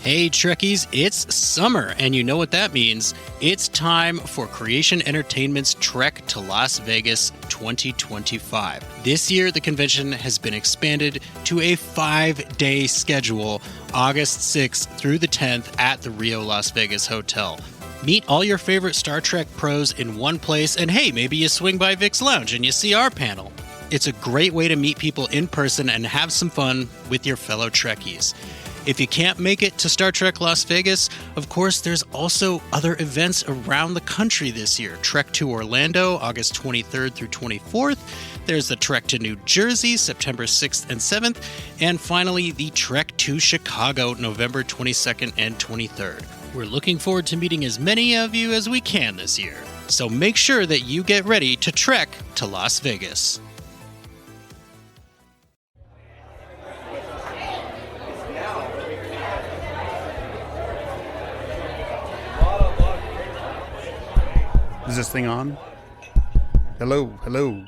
Hey Trekkies, it's summer, and you know what that means. It's time for Creation Entertainment's Trek to Las Vegas 2025. This year, the convention has been expanded to a 5-day schedule, August 6th through the 10th at the Rio Las Vegas Hotel. Meet all your favorite Star Trek pros in one place, and hey, maybe you swing by Vic's Lounge and you see our panel. It's a great way to meet people in person and have some fun with your fellow Trekkies. If you can't make it to Star Trek Las Vegas, of course, there's also other events around the country this year. Trek to Orlando, August 23rd through 24th. There's the Trek to New Jersey, September 6th and 7th. And finally, the Trek to Chicago, November 22nd and 23rd. We're looking forward to meeting as many of you as we can this year. So make sure that you get ready to trek to Las Vegas. Is this thing on? Hello, hello.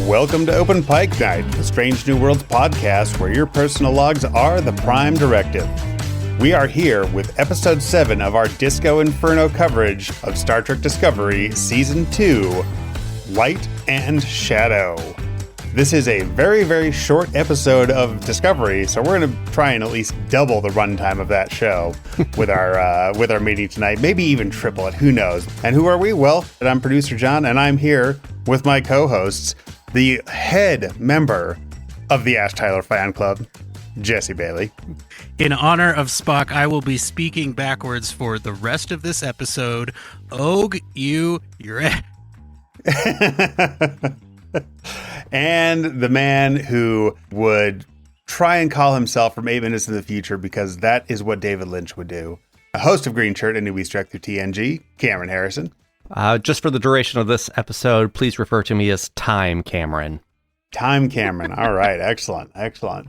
Welcome to Open Pike Night, the Strange New Worlds podcast where your personal logs are the prime directive. We are here with episode 7 of our Disco Inferno coverage of Star Trek Discovery Season 2, Light and Shadow. This is a very, very short episode of Discovery, so we're going to try and at least double the runtime of that show with our meeting tonight. Maybe even triple it, who knows? And who are we? Well, I'm producer John, and I'm here with my co-hosts, the head member of the Ash Tyler fan club, Jesse Bailey. In honor of Spock, I will be speaking backwards for the rest of this episode. Og, you're And the man who would try and call himself from 8 minutes in the future because that is what David Lynch would do. A host of Green Shirt and Newbies Trek through TNG, Cameron Harrison. Just for the duration of this episode, please refer to me as Time Cameron. Time Cameron. All right. Excellent. Excellent.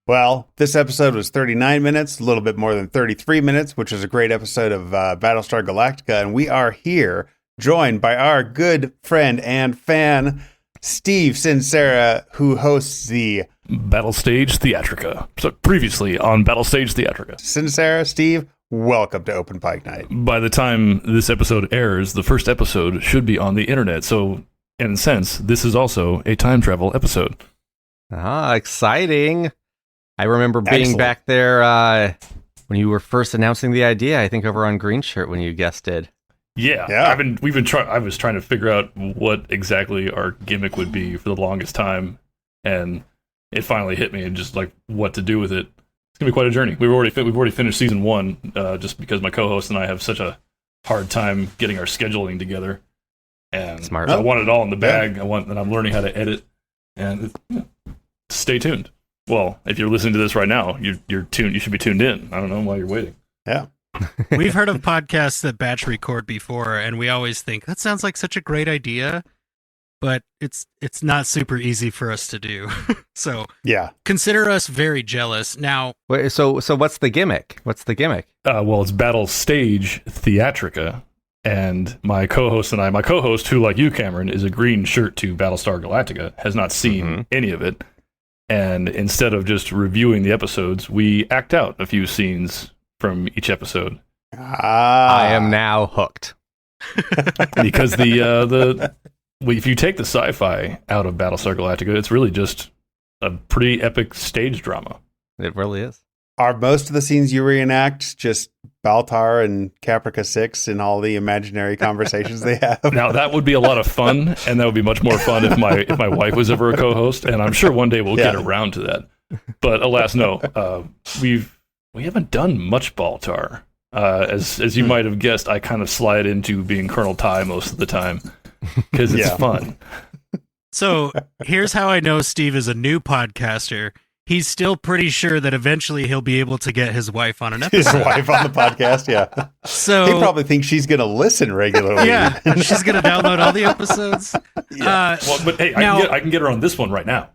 Well, this episode was 39 minutes, a little bit more than 33 minutes, which is a great episode of Battlestar Galactica. And we are here joined by our good friend and fan, Steve SinCera, who hosts the Battlestage Theatrica. So previously on Battlestage Theatrica. SinCera, Steve, welcome to Open Pike Night. By the time this episode airs, the first episode should be on the internet. So in a sense, this is also a time travel episode. Ah, exciting. I remember being back there when you were first announcing the idea, I think over on Green Shirt when you guested. Yeah. I was trying to figure out what exactly our gimmick would be for the longest time, and it finally hit me and just like what to do with it. It's gonna be quite a journey. We've already finished season 1, just because my co-host and I have such a hard time getting our scheduling together. And Smart. I want it all in the bag. And I'm learning how to edit. And stay tuned. Well, if you're listening to this right now, you're tuned. You should be tuned in. I don't know why you're waiting. Yeah. We've heard of podcasts that batch record before, and we always think that sounds like such a great idea, but it's not super easy for us to do. So yeah, consider us very jealous. Now, Wait, so what's the gimmick? Well, it's Battlestage Theatrica, and my co-host, who, like you, Cameron, is a Green Shirt to Battlestar Galactica, has not seen any of it. And instead of just reviewing the episodes, we act out a few scenes from each episode. I am now hooked. Because if you take the sci-fi out of Battlestar Galactica, it's really just a pretty epic stage drama. It really is. Are most of the scenes you reenact just Baltar and Caprica 6 and all the imaginary conversations they have? Now, that would be a lot of fun, and that would be much more fun if my wife was ever a co-host, and I'm sure one day we'll get around to that. But alas, no. We haven't done much Baltar. As you might have guessed, I kind of slide into being Colonel Ty most of the time, because it's fun. So here's how I know Steve is a new podcaster. He's still pretty sure that eventually he'll be able to get his wife on an episode. His wife on the podcast, yeah. So he probably thinks she's going to listen regularly. Yeah, she's going to download all the episodes. But hey, I can get her on this one right now.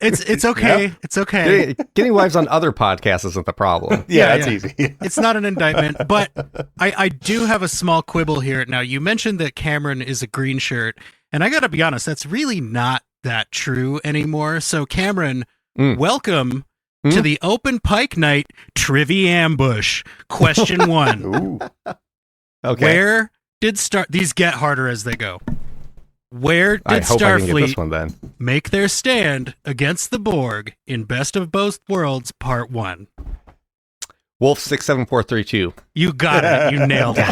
It's okay. Yep. It's okay. Getting wives on other podcasts isn't the problem. Yeah, Yeah, that's yeah. easy. It's not an indictment, but I do have a small quibble here. Now, you mentioned that Cameron is a green shirt, and I got to be honest, that's really not that true anymore. So, Cameron, welcome to the Open Pike Night Trivia Ambush. Question 1. Ooh. Okay. Where did these get harder as they go? Where did I hope I can get this Starfleet one then. make their stand against the Borg in Best of Both Worlds Part 1? Wolf 67432. You got it. You nailed it.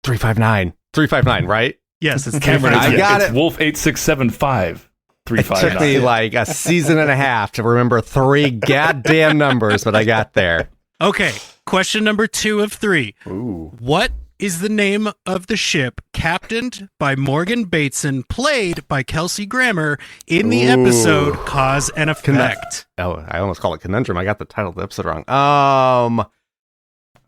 359. 359, right? Yes, it's Cameron, I got it's it. Wolf 8675 It took me 359. like a season and a half to remember 3 goddamn numbers, but I got there. Okay, question number 2 of 3. Ooh. What is the name of the ship captained by Morgan Bateson, played by Kelsey Grammer, in the Ooh. episode Cause and Effect? Oh, I almost called it Conundrum. I got the title of the episode wrong.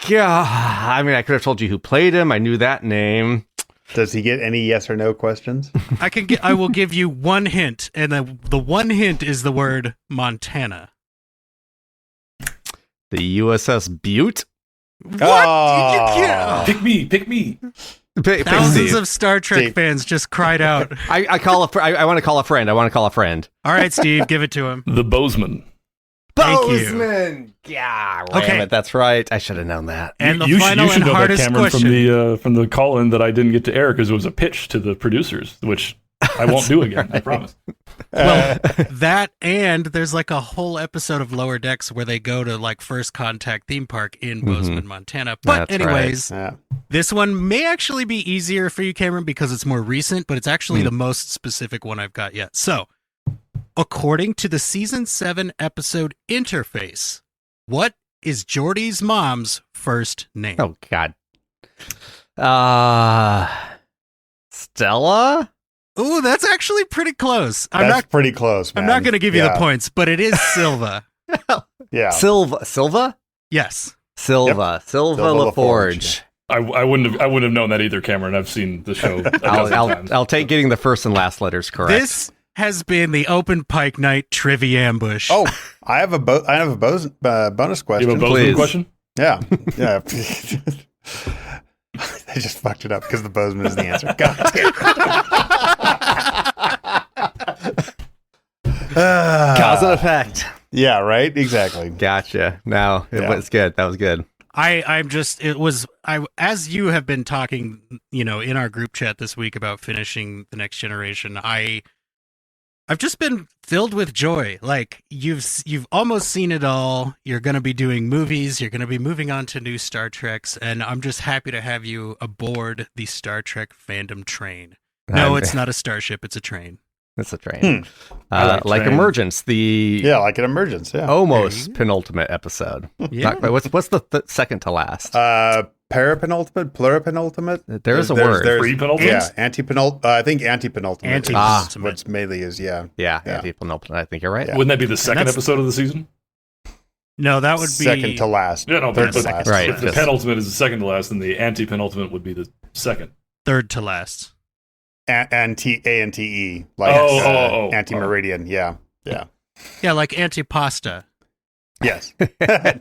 Yeah, I mean, I could have told you who played him. I knew that name. Does he get any yes or no questions? I will give you one hint, and the one hint is the word Montana. The USS Butte? What? Oh. You can't. Pick me. Thousands Steve. of Star Trek Steve. fans just cried out. I want to call a friend. All right, Steve, give it to him. The Bozeman. Thank you. Bozeman. Yeah, Okay. damn it. That's right. I should have known that. And the you final should and know that, hardest Cameron, question. from the call-in that I didn't get to air because it was a pitch to the producers, which I won't do again. I promise. Well, that, and there's like a whole episode of Lower Decks where they go to like First Contact theme park in Bozeman, Montana. But That's anyways, Yeah. this one may actually be easier for you, Cameron, because it's more recent, but it's actually the most specific one I've got yet. So, according to the season 7 episode Interface, what is Geordie's mom's first name? Oh, God. Stella? Ooh, that's actually pretty close. That's pretty close, man. I'm not going to give you Yeah. the points, but it is Silva. Yeah. Silva? Yes. Silva LaForge. I wouldn't have known that either, Cameron. I've seen the show a dozen times. I'll take getting the first and last letters correct. This has been the Open Pike Night Trivia Ambush. Oh, I have a bonus You question. have a Bozeman Please. question? Yeah. Yeah. I just fucked it up because the Bozeman is the answer. God damn. Cause and effect. Yeah, right? Exactly. Gotcha. No, it Yeah. was good. That was good. As you have been talking, in our group chat this week about finishing The Next Generation, I've just been filled with joy. Like you've almost seen it all. You're going to be doing movies. You're going to be moving on to new Star Treks, and I'm just happy to have you aboard the Star Trek fandom train. No, it's not a starship. It's a train. It's a train. I Like train. Emergence, the Yeah, like an emergence. Yeah. almost penultimate episode. Yeah. Not quite. What's the second to last? Parapenultimate, pluripenultimate. There's a word. Pre-penultimate? Yeah, antepenultimate. I think antepenultimate. Antepenultimate. is what's mainly is. Yeah. Yeah, Yeah. anti-penultimate. I think you're right. Yeah. Wouldn't that be the second that's- episode of the season? No, that would be Second to last. Yeah, no, Third but to last. Right. if the just- penultimate is the second to last, then the anti-penultimate would be the second. third to last. A-N-T-E. Like Oh. anti-meridian. Yeah. Yeah. Yeah, like antipasta. Yes.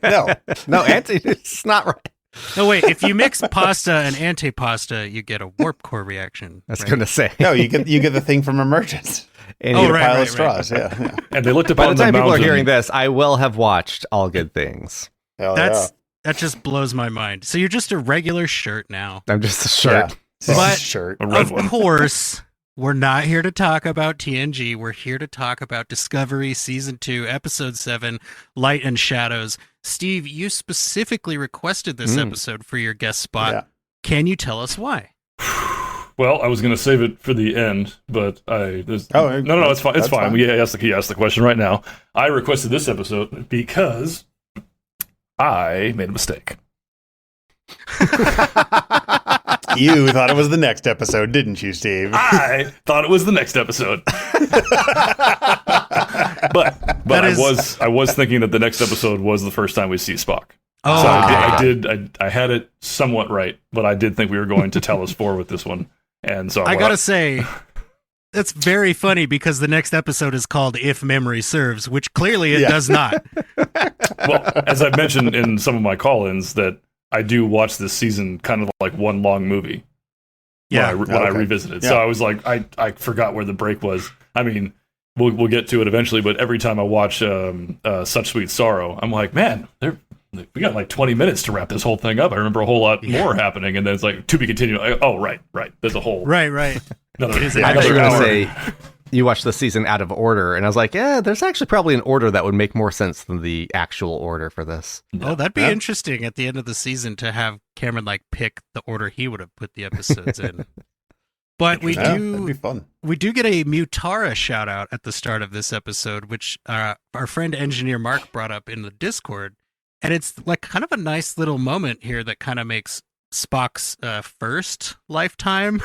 No. No, it's not right. No, wait. If you mix pasta and antipasta, you get a warp core reaction. I was right? going to say. No, you get the thing from Emergence. And Oh, You get a right, pile right, of straws. Yeah. Yeah. And they looked By upon the time the people are mountain. hearing this, I will have watched All Good Things. Hell That just blows my mind. So you're just a regular shirt now. I'm just a yeah. shirt. Yeah. But- Shirt. A red Of one. course, we're not here to talk about TNG. We're here to talk about Discovery Season 2, Episode 7, Light and Shadows. Steve, you specifically requested this episode for your guest spot. Yeah. Can you tell us why? Well, I was going to save it for the end, but no, it's fine. It's that's fine. fine. He asked the question right now. I requested this episode because I made a mistake. You thought it was the next episode, didn't you, Steve? I thought it was the next episode, but That I is- was thinking that the next episode was the first time we see Spock. Oh, So okay. I had it somewhat right, but I did think we were going to tell us 4 with this one, and so I gotta say, That's very funny because the next episode is called If Memory Serves, which clearly it does not. Well, as I've mentioned in some of my call-ins, that I do watch this season kind of like one long movie. Yeah, when I revisited. Yeah. So I was like, I forgot where the break was. I mean, we'll get to it eventually, but every time I watch Such Sweet Sorrow, I'm like, man, we got like 20 minutes to wrap this whole thing up. I remember a whole lot more happening, and then it's like, to be continued. Like, oh, right. There's a whole... Right. I thought you were going to say you watched the season out of order, and I was like, yeah, there's actually probably an order that would make more sense than the actual order for this. Oh, that'd be interesting at the end of the season to have Cameron like pick the order he would have put the episodes in. But that'd be fun. We do get a Mutara shout out at the start of this episode, which our friend engineer Mark brought up in the Discord, and it's like kind of a nice little moment here that kind of makes Spock's first lifetime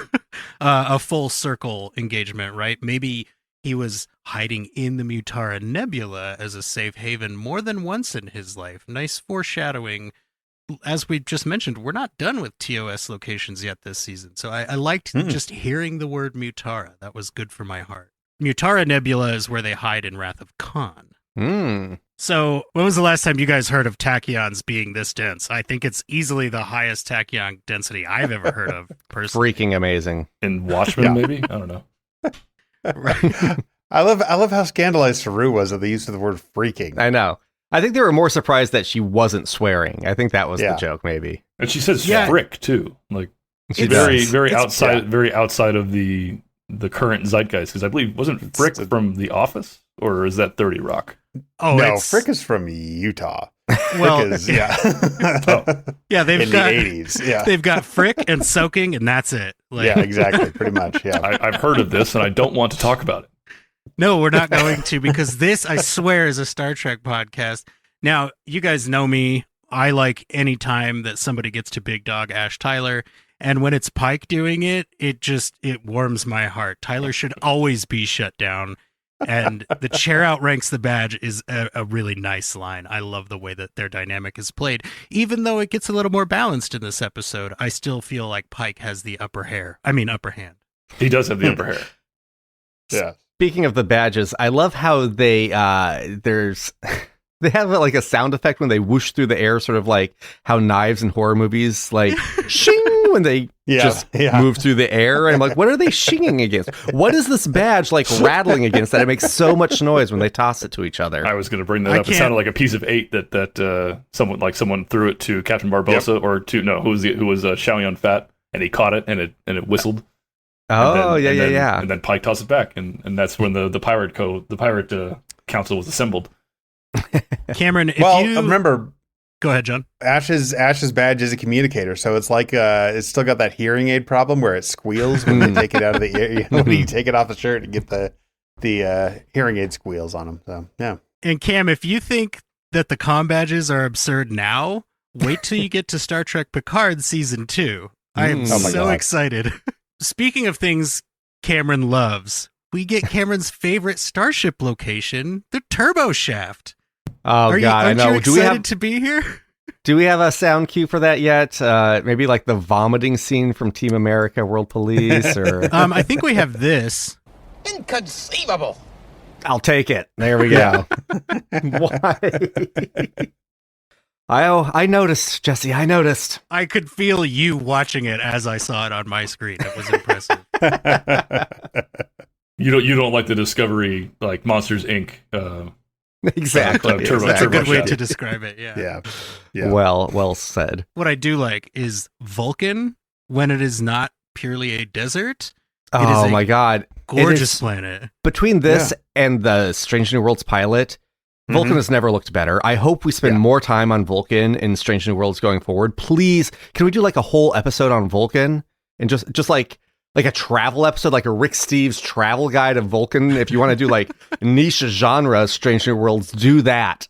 a full circle engagement, right? Maybe he was hiding in the Mutara Nebula as a safe haven more than once in his life. Nice foreshadowing. As we just mentioned, we're not done with TOS locations yet this season, so I liked just hearing the word Mutara. That was good for my heart. Mutara Nebula is where they hide in Wrath of Khan. So, when was the last time you guys heard of tachyons being this dense? I think it's easily the highest tachyon density I've ever heard of, personally. Freaking amazing. In Watchmen, maybe? I don't know. Right. I love how scandalized Saru was at the use of the word freaking. I know. I think they were more surprised that she wasn't swearing. I think that was the joke, maybe. And she says frick, too. Like, she's very outside of the current zeitgeist. Because I believe, wasn't Frick from The Office? Or is that 30 Rock? Oh, no, Frick is from Utah. Well, Frick is, they've in got the 80s. Yeah, they've got Frick and soaking, and that's it. Like, yeah, exactly, pretty much. Yeah, I've heard of this, and I don't want to talk about it. No, we're not going to, because this, I swear, is a Star Trek podcast. Now, you guys know me. I like any time that somebody gets to big dog Ash Tyler, and when it's Pike doing it, it warms my heart. Tyler should always be shut down. And the chair outranks the badge is a really nice line. I love the way that their dynamic is played. Even though it gets a little more balanced in this episode, I still feel like Pike has the upper hand. He does have the upper hair. Yeah. Speaking of the badges, I love how they they have like a sound effect when they whoosh through the air, sort of like how knives in horror movies like shing when they move through the air. And I'm like, what are they shinging against? What is this badge like rattling against that it makes so much noise when they toss it to each other? I was going to bring that up. It sounded like a piece of 8 that someone threw it to Captain Barbossa who was Xiao Yun Fat, and he caught it and it whistled. Oh, and then Pike tossed it back, and that's when the pirate council was assembled. Cameron, remember, go ahead, John. Ash's badge is a communicator, so it's like it's still got that hearing aid problem where it squeals when they take it out of the ear. When you take it off the shirt and get the hearing aid squeals on them. So yeah. And Cam, if you think that the comm badges are absurd now, wait till you get to Star Trek Picard season 2. I am so excited. Speaking of things Cameron loves, we get Cameron's favorite starship location, the turbo shaft. Oh, God, I know. Are you excited to be here? Do we have a sound cue for that yet? Maybe like the vomiting scene from Team America World Police? Or I think we have this. Inconceivable. I'll take it. There we go. Why? I noticed, Jesse. I noticed. I could feel you watching it as I saw it on my screen. It was impressive. You don't like the Discovery, like Monsters Inc. Exactly. That's a good way to describe it. Yeah. Well said. What I do like is Vulcan when it is not purely a desert. Oh my God. Gorgeous planet. Between this and the Strange New Worlds pilot, Vulcan has never looked better. I hope we spend more time on Vulcan in Strange New Worlds going forward. Please, can we do like a whole episode on Vulcan? And just like a travel episode, like a Rick Steves travel guide of Vulcan. If you want to do like niche genre Strange New Worlds, do that.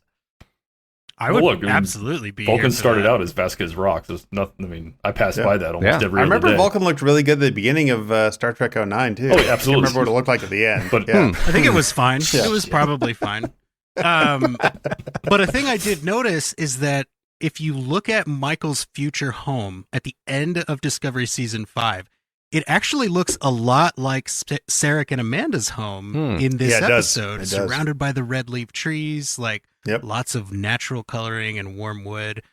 I would absolutely be. Vulcan started out as Vasquez Rocks. There's nothing. I mean, I passed by that almost every other day. I remember Vulcan looked really good at the beginning of Star Trek 09 too. Oh, absolutely. I can't remember what it looked like at the end. But I think it was fine. It was probably fine. But a thing I did notice is that if you look at Michael's future home at the end of Discovery Season 5, it actually looks a lot like Sarek and Amanda's home in this episode, It does. surrounded by the red leaf trees, like Yep. lots of natural coloring and warm wood.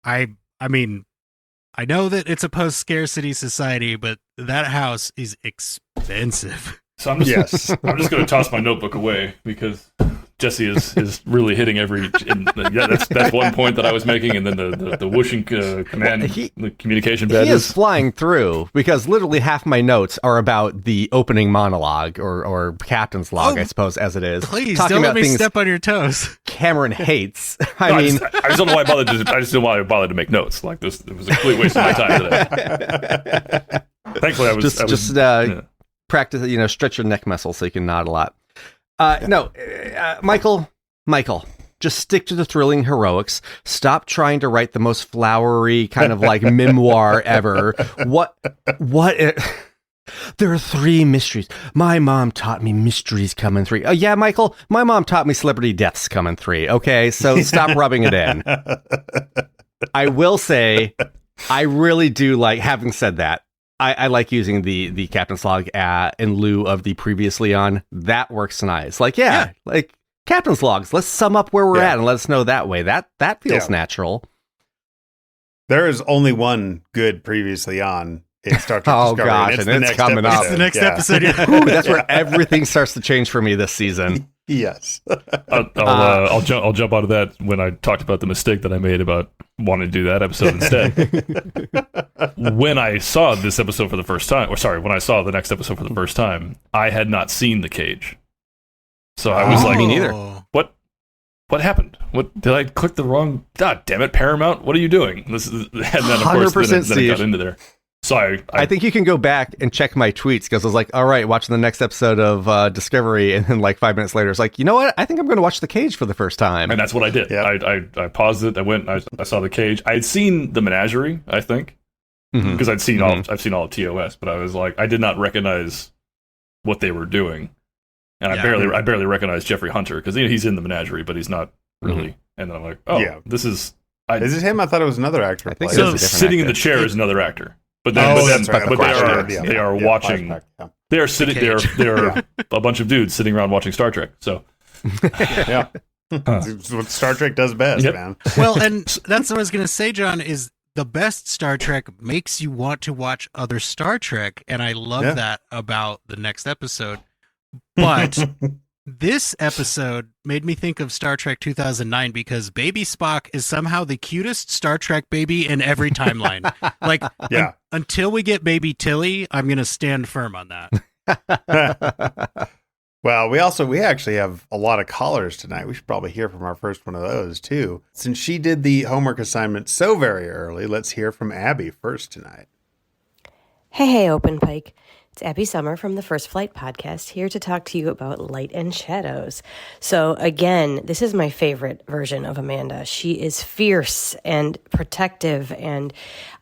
I mean, I know that it's a post-scarcity society, but that house is expensive. So I'm just going to toss my notebook away because Jesse is really hitting that's one point that I was making, and then the whooshing command, the communication bed is flying through, because literally half my notes are about the opening monologue or captain's log, I suppose, as it is. Please talking don't about let me things step on your toes. Cameron hates. I just don't know why I bothered. I just didn't want to bother to make notes. Like this, it was a complete waste of my time today. Thankfully, I was practice. Stretch your neck muscle so you can nod a lot. Michael, just stick to the thrilling heroics. Stop trying to write the most flowery kind of like memoir ever. There are 3 mysteries. My mom taught me mysteries come in 3. Yeah, Michael, my mom taught me celebrity deaths come in 3. Okay, so stop rubbing it in. I will say, I really do like, having said that, I like using the captain's log in lieu of the previously on. That works nice. Like captain's logs. Let's sum up where we're at and let us know that way. That feels natural. There is only one good previously on in Star Trek oh Discovery. gosh, and it's coming up. It's the next episode. Ooh, that's where everything starts to change for me this season. Yes. I'll jump out of that when I talked about the mistake that I made about wanting to do that episode instead. When I saw this episode for the first time, when I saw the next episode for the first time, I had not seen the cage. So I was like, me neither. What happened? What did I click the wrong? God damn it, Paramount! What are you doing? And then of course, then it got into there. So I think you can go back and check my tweets, because I was like, all right, watching the next episode of Discovery, and then like 5 minutes later, it's like, you know what? I think I'm going to watch The Cage for the first time. And that's what I did. Yep. I paused it. I went. I saw The Cage. I had seen The Menagerie, I think, because I've seen all of TOS, but I was like, I did not recognize what they were doing, and I barely recognized Jeffrey Hunter, because he's in The Menagerie, but he's not really. And then I'm like, this is. Is it him? I thought it was another actor. I think so. Sitting in the chair is another actor. But they are watching. They are sitting. They are a bunch of dudes sitting around watching Star Trek. So, yeah, that's what Star Trek does best, man. Well, and that's what I was going to say, John. Is the best Star Trek makes you want to watch other Star Trek, and I love that about the next episode. But this episode made me think of Star Trek 2009, because Baby Spock is somehow the cutest Star Trek baby in every timeline. Like, until we get Baby Tilly, I'm going to stand firm on that. Well, we actually have a lot of callers tonight. We should probably hear from our first one of those, too. Since she did the homework assignment so very early, let's hear from Abby first tonight. Hey, Open Pike. It's Abby Summer from the First Flight podcast, here to talk to you about Light and Shadows. So again, this is my favorite version of Amanda. She is fierce and protective, and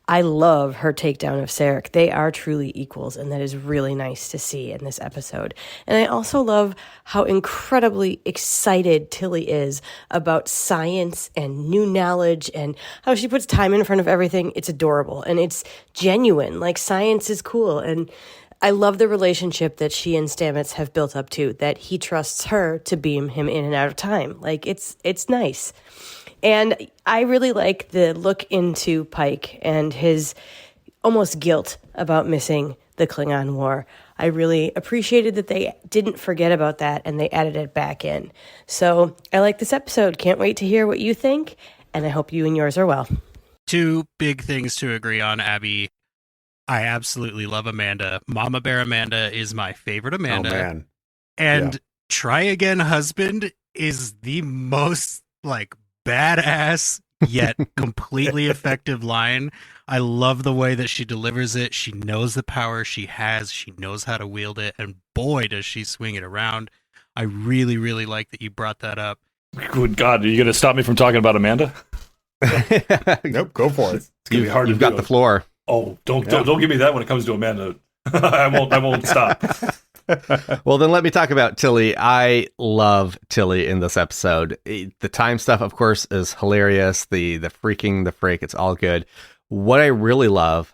I love her takedown of Sarek. They are truly equals, and that is really nice to see in this episode. And I also love how incredibly excited Tilly is about science and new knowledge, and how she puts time in front of everything. It's adorable, and it's genuine. Like, science is cool, and I love the relationship that she and Stamets have built up to, that he trusts her to beam him in and out of time. Like, it's nice. And I really like the look into Pike and his almost guilt about missing the Klingon War. I really appreciated that they didn't forget about that and they added it back in. So I like this episode. Can't wait to hear what you think, and I hope you and yours are well. 2 big things to agree on, Abby. I absolutely love Amanda. Mama Bear Amanda is my favorite Amanda. Oh, man. And Try Again Husband is the most, like, badass yet completely effective line. I love the way that she delivers it. She knows the power she has. She knows how to wield it. And boy, does she swing it around. I really, really like that you brought that up. Good God, are you going to stop me from talking about Amanda? Nope, go for it. It's going to be hard. You've got the floor. Oh, don't give me that when it comes to Amanda. I won't stop. Well, then let me talk about Tilly. I love Tilly in this episode. The time stuff, of course, is hilarious. The freaking, the freak, it's all good. What I really love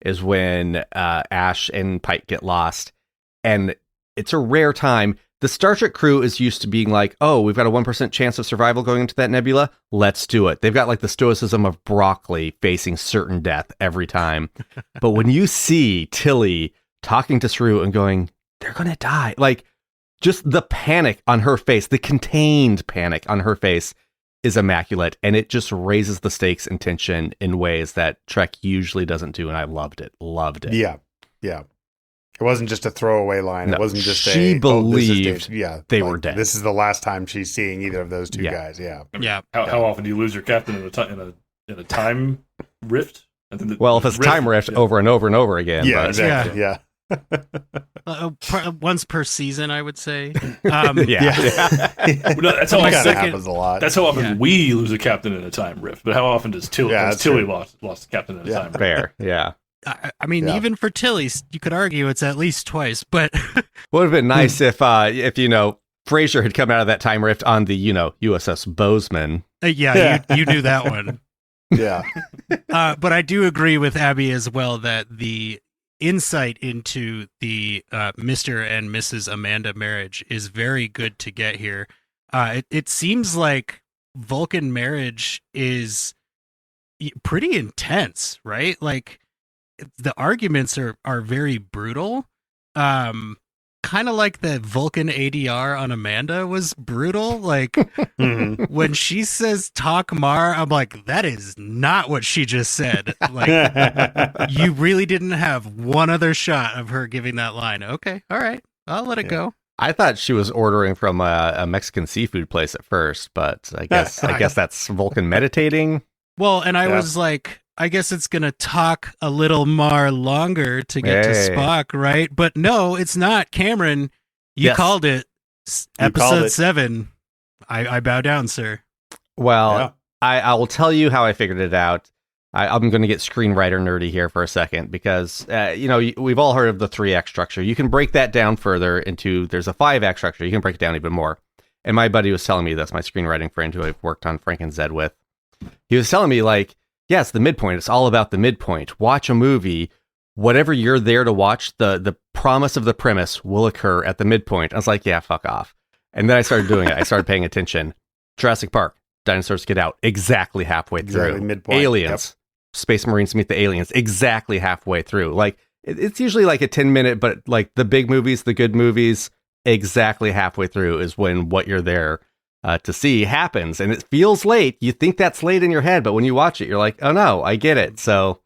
is when Ash and Pike get lost. And it's a rare time. The Star Trek crew is used to being like, oh, we've got a 1% chance of survival going into that nebula. Let's do it. They've got like the stoicism of broccoli facing certain death every time. But when you see Tilly talking to Saru and going, they're going to die. Like, just the panic on her face, the contained panic on her face is immaculate. And it just raises the stakes and tension in ways that Trek usually doesn't do. And I loved it. Loved it. Yeah. Yeah. It wasn't just a throwaway line. No, It wasn't just she believed they were like, dead. This is the last time she's seeing either of those two guys. Yeah. I mean, how often do you lose your captain in a time rift? Well, if it's time rift over and over and over again. Yeah, but, exactly. Yeah. Once per season, I would say. Yeah. That's how That often, happens a lot. that's how often we lose a captain in a time rift. But how often does Tilly lost a captain in a time rift? Fair. Yeah. I mean, even for Tilly, you could argue it's at least twice. But Would have been nice if Frasier had come out of that time rift on the USS Bozeman. You knew that one. Yeah. But I do agree with Abby as well that the insight into the Mr. and Mrs. Amanda marriage is very good to get here. It seems like Vulcan marriage is pretty intense, right? Like, the arguments are very brutal. Kind of like the Vulcan ADR on Amanda was brutal. Like, when she says "talk Mar," I'm like, that is not what she just said. Like, you really didn't have one other shot of her giving that line. Okay, all right, I'll let it go. I thought she was ordering from a Mexican seafood place at first, but I guess that's Vulcan meditating. Well, and I was like, I guess it's going to talk a little more longer to get to Spock, right? But no, it's not. Cameron, you called it. Episode 7. I bow down, sir. Well, I will tell you how I figured it out. I'm going to get screenwriter nerdy here for a second because, we've all heard of the 3-act structure. You can break that down further into, there's a 5-act structure. You can break it down even more. And my buddy was telling me, that's my screenwriting friend who I've worked on Frank and Zed with. He was telling me, like, yes, the midpoint. It's all about the midpoint. Watch a movie. Whatever you're there to watch, the promise of the premise will occur at the midpoint. I was like, yeah, fuck off. And then I started doing it. I started paying attention. Jurassic Park, dinosaurs get out exactly halfway through. Midpoint. Aliens, Space Marines meet the aliens exactly halfway through. Like, it's usually like a 10-minute, but like the big movies, the good movies, exactly halfway through is when what you're there to see happens, and it feels late. You think that's late in your head, but when you watch it, you're like, oh no, I get it. So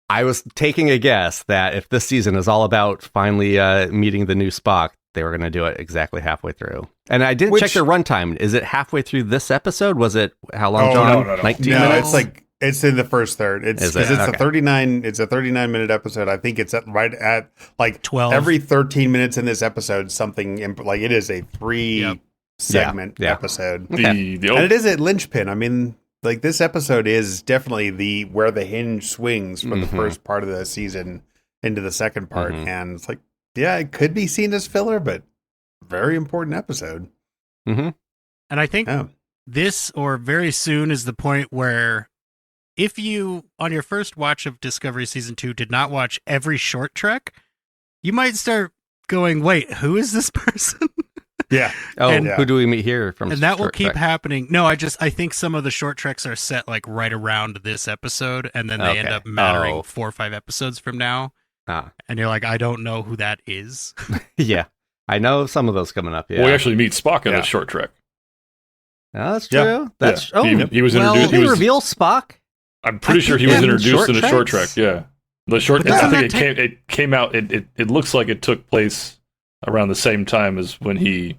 I was taking a guess that if this season is all about finally meeting the new Spock, they were going to do it exactly halfway through. And I didn't check their runtime. Is it halfway through this episode? Was it how long, John? No. 19 No, minutes? it's like it's in the first third. It's Is it? because it's Okay. a 39. It's a 39-minute episode. I think it's right at like 12. Every 13 minutes in this episode, something like it is a 3-segment episode. Okay. And it is a linchpin. I mean, like this episode is definitely where the hinge swings from the first part of the season into the second part, and it's like, yeah, it could be seen as filler, but very important episode. And I think this or very soon is the point where if you, on your first watch of Discovery Season 2, did not watch every short trek, you might start going, wait, who is this person? Yeah. Who do we meet here from? And that will Short keep Trek? happening. No, I think some of the short treks are set like right around this episode, and then they end up mattering 4 or 5 episodes from now. And you're like, I don't know who that is. Yeah. I know some of those coming up. Yeah. Well, we actually meet Spock in a short trek. Oh, that's true. That's He was introduced. Did they reveal Spock? I'm pretty sure he was introduced in a short trek. treks? Yeah, the short. But I doesn't think it came out. It looks like it took place around the same time as when he.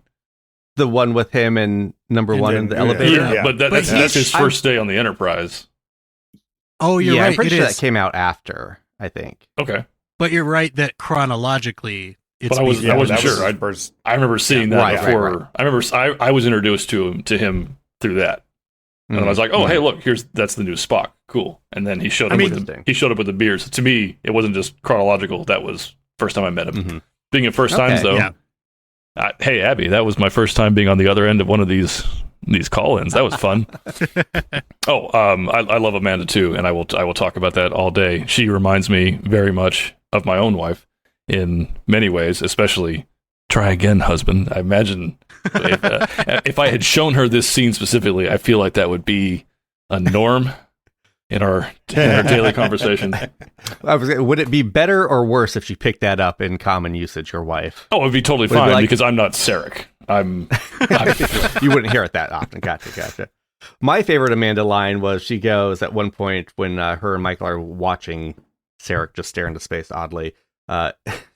The one with him and number one in the yeah. elevator. Yeah, but that's his first day on the Enterprise. Oh, you're right. I'm pretty it sure is. that came out after. I think. Okay, But you're right that chronologically, it's but I wasn't sure. I remember seeing that Right, before. right. I remember I was introduced to him through that, and I was like, oh, hey, look, that's the new Spock. Cool. And then he showed up. He showed up with the beers. To me, it wasn't just chronological. That was first time I met him. Being at first times though. Yeah. Hey, Abby, that was my first time being on the other end of one of these these call-ins. That was fun. I love Amanda too, and I will talk about that all day. She reminds me very much of my own wife in many ways, especially try again, husband. I imagine if I had shown her this scene specifically, I feel like that would be a norm in our daily conversation. Would it be better or worse if she picked that up in common usage, your wife? Oh, it'd be totally fine because I'm not Sarek. You wouldn't hear it that often. Gotcha. My favorite Amanda line was she goes at one point when her and Michael are watching Sarek just stare into space oddly.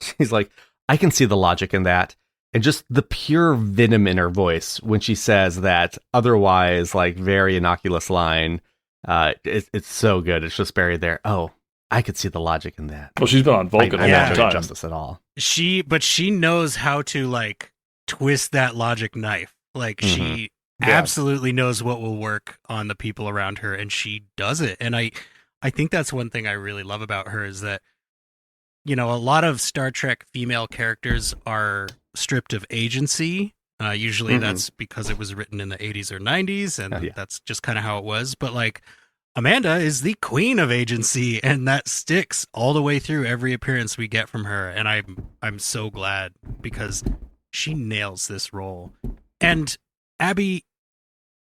She's like, I can see the logic in that. And just the pure venom in her voice when she says that otherwise like very innocuous line. It's so good. It's just buried there. Oh, I could see the logic in that. Well, she's been on Vulcan a long time. Justice at all. She knows how to like twist that logic knife. Like she absolutely knows what will work on the people around her, and she does it. And I think that's one thing I really love about her is that, you know, a lot of Star Trek female characters are stripped of agency. Usually that's because it was written in the 80s or 90s, and that's just kind of how it was. But like Amanda is the queen of agency, and that sticks all the way through every appearance we get from her. And I'm so glad because she nails this role. And Abby,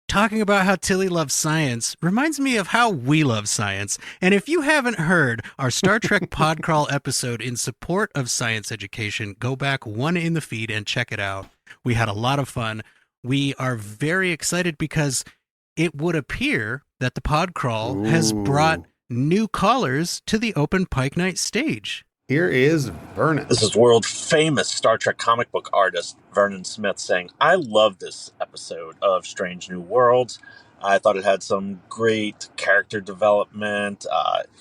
talking about how Tilly loves science reminds me of how we love science. And if you haven't heard our Star Trek Podcrawl episode in support of science education, go back one in the feed and check it out. We had a lot of fun. We are very excited because it would appear that the Podcrawl has brought new callers to the Open Pike Night stage. Here is Vernon. This is world famous Star Trek comic book artist Vernon Smith saying, I love this episode of Strange New Worlds. I thought it had some great character development.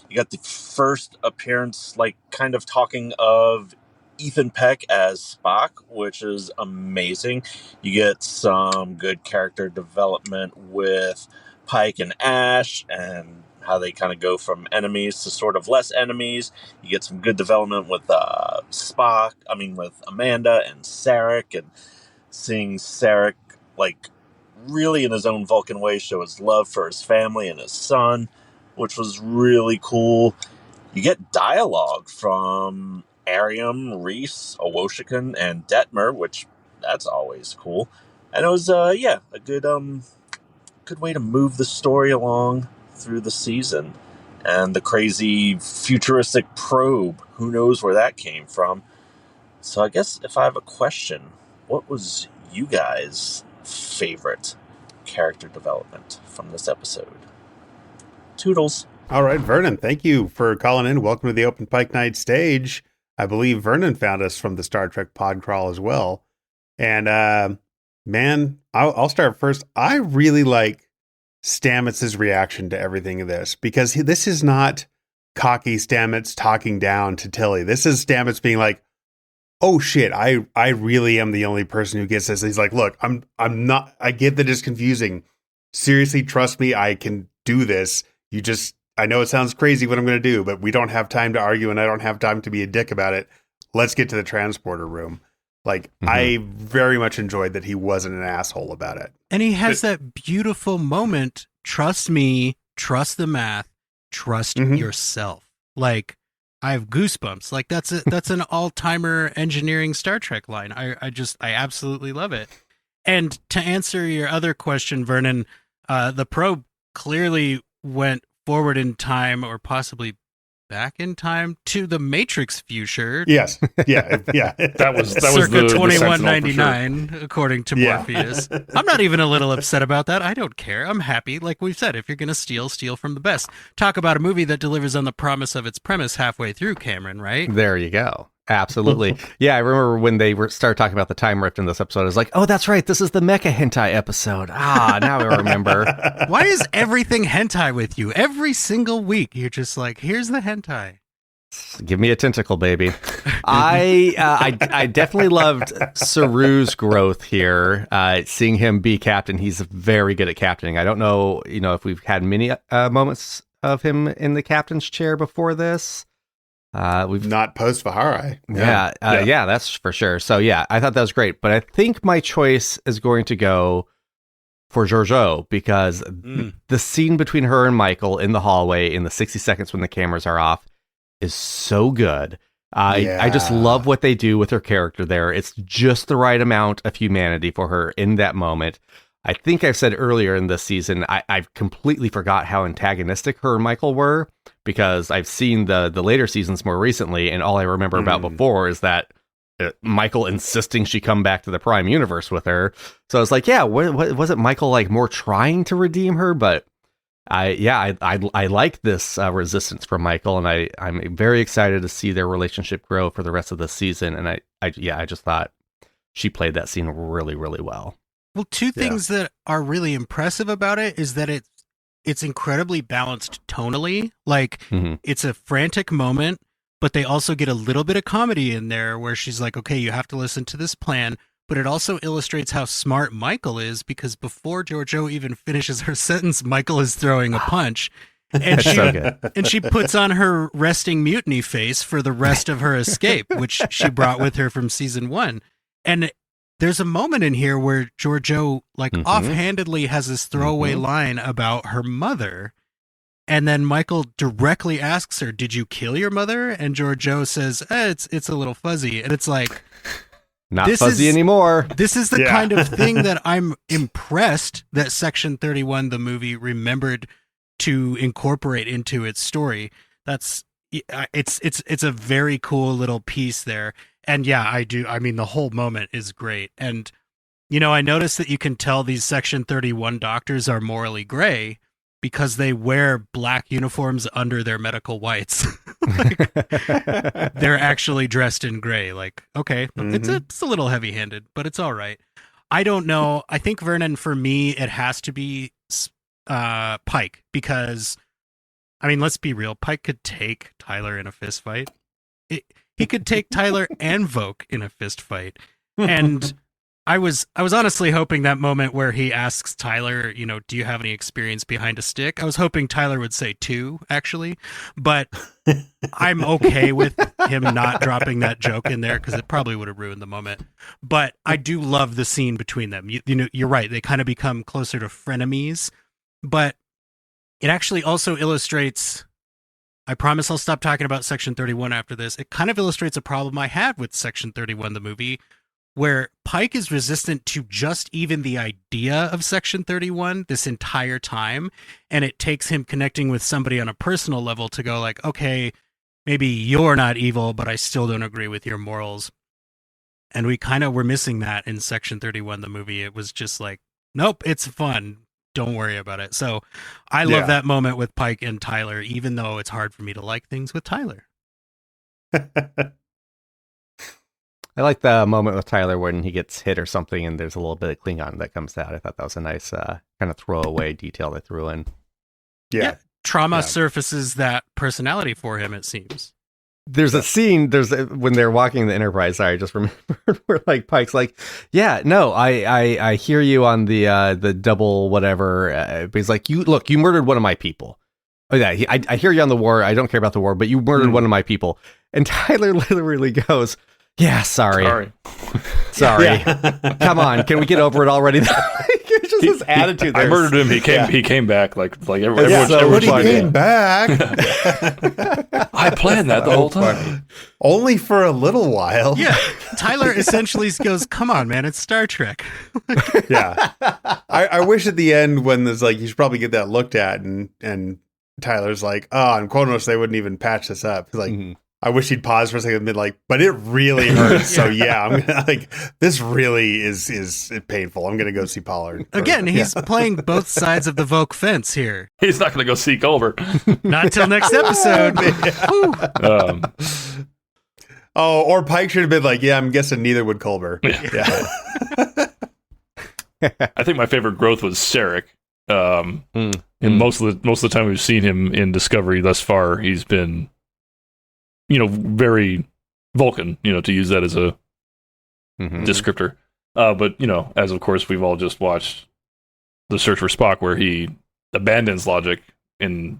You got the first appearance, like kind of talking of Ethan Peck as Spock, which is amazing. You get some good character development with Pike and Ash and how they kind of go from enemies to sort of less enemies. You get some good development with with Amanda and Sarek, and seeing Sarek like really in his own Vulcan way show his love for his family and his son, which was really cool. You get dialogue from Ariam, Reese, Awoshikan, and Detmer, which that's always cool. And it was a good way to move the story along through the season. And the crazy futuristic probe, who knows where that came from. So I guess if I have a question, what was you guys' favorite character development from this episode? Toodles. All right, Vernon, thank you for calling in. Welcome to the Open Pike Night stage. I believe Vernon found us from the Star Trek Podcrawl as well. And man, I'll start first. I really like Stamets' reaction to everything of this, because this is not cocky Stamets talking down to Tilly. This is Stamets being like, oh shit, I really am the only person who gets this. He's like, look, I'm not, I get that it's confusing. Seriously, trust me, I can do this. I know it sounds crazy what I'm going to do, but we don't have time to argue and I don't have time to be a dick about it. Let's get to the transporter room. Like, I very much enjoyed that he wasn't an asshole about it. And he has that beautiful moment. Trust me, trust the math, trust yourself. Like, I have goosebumps. Like, that's an all-timer engineering Star Trek line. I absolutely love it. And to answer your other question, Vernon, the probe clearly went forward in time, or possibly back in time, to the Matrix future. Yes. Yeah. That was circa the 2199, sure. according to Morpheus. I'm not even a little upset about that. I don't care. I'm happy. Like we've said, if you're going to steal from the best. Talk about a movie that delivers on the promise of its premise halfway through, Cameron, right? There you go. Absolutely. Yeah, I remember when they started talking about the time rift in this episode. I was like, oh, that's right. This is the mecha hentai episode. Now I remember. Why is everything hentai with you? Every single week, you're just like, here's the hentai. Give me a tentacle, baby. I definitely loved Saru's growth here. Seeing him be captain, he's very good at captaining. I don't know, if we've had many moments of him in the captain's chair before this. We've not post Vahari. Yeah, that's for sure. So yeah, I thought that was great. But I think my choice is going to go for Georgiou, because the scene between her and Michael in the hallway in the 60 seconds when the cameras are off is so good. I just love what they do with her character there. It's just the right amount of humanity for her in that moment. I think I've said earlier in this season, I've completely forgot how antagonistic her and Michael were, because I've seen the later seasons more recently, and all I remember about before is that Michael insisting she come back to the Prime Universe with her. So I was like, yeah, what wasn't Michael like more trying to redeem her? But I like this resistance from Michael, and I'm very excited to see their relationship grow for the rest of the season. And I just thought she played that scene really, really well. Well, two things that are really impressive about it is that it's incredibly balanced tonally. Like, it's a frantic moment, but they also get a little bit of comedy in there where she's like, okay, you have to listen to this plan. But it also illustrates how smart Michael is, because before Georgiou even finishes her sentence, Michael is throwing a punch. And she puts on her resting mutiny face for the rest of her escape, which she brought with her from season 1. And there's a moment in here where Georgiou, like, offhandedly has this throwaway line about her mother. And then Michael directly asks her, did you kill your mother? And Georgiou says, it's a little fuzzy. And it's like, not fuzzy anymore. This is the kind of thing that I'm impressed that Section 31, the movie, remembered to incorporate into its story. It's a very cool little piece there. And yeah, I do. I mean, the whole moment is great. And, you know, I noticed that you can tell these Section 31 doctors are morally gray because they wear black uniforms under their medical whites. Like, they're actually dressed in gray. Like, okay, it's a little heavy-handed, but it's all right. I don't know. I think, Vernon, for me, it has to be Pike, because, I mean, let's be real. Pike could take Tyler in a fist fight. He could take Tyler and Voke in a fist fight. And I was honestly hoping that moment where he asks Tyler, you know, do you have any experience behind a stick? I was hoping Tyler would say 2, actually. But I'm okay with him not dropping that joke in there, because it probably would have ruined the moment. But I do love the scene between them. You know, you're right. They kind of become closer to frenemies. But it actually also illustrates... I promise I'll stop talking about Section 31 after this. It kind of illustrates a problem I had with Section 31, the movie, where Pike is resistant to just even the idea of Section 31 this entire time. And it takes him connecting with somebody on a personal level to go like, okay, maybe you're not evil, but I still don't agree with your morals. And we kind of were missing that in Section 31, the movie. It was just like, nope, it's fun. Don't worry about it. So I love that moment with Pike and Tyler, even though it's hard for me to like things with Tyler. I like the moment with Tyler when he gets hit or something and there's a little bit of Klingon that comes out. I thought that was a nice kind of throwaway detail they threw in. Yeah. Trauma surfaces that personality for him, it seems. There's a scene, when they're walking the Enterprise, I just remembered, where like Pike's like, yeah, no, I hear you on the double whatever. But he's like, you murdered one of my people. Oh yeah, I hear you on the war. I don't care about the war, but you murdered one of my people. And Tyler literally goes, yeah, sorry. Come on, can we get over it already? It's just his attitude there. I murdered him. He came back like everyone. But he came back. I planned that the whole time. Only for a little while. Yeah, Tyler essentially goes, "Come on, man, it's Star Trek." Yeah, I wish at the end when there's like you should probably get that looked at, and Tyler's like, "Oh, on Kronos they wouldn't even patch this up." He's like. I wish he'd pause for a second and been like, but it really hurts. So yeah, I'm gonna, like, this really is painful. I'm gonna go see Pollard. Again, he's playing both sides of the Vogue fence here. He's not gonna go see Culver. Not till next episode. Or Pike should have been like, yeah, I'm guessing neither would Culver. Yeah. I think my favorite growth was Sarek. And most of the time we've seen him in Discovery thus far, he's been, very Vulcan, to use that as a descriptor. But, as of course we've all just watched The Search for Spock, where he abandons logic in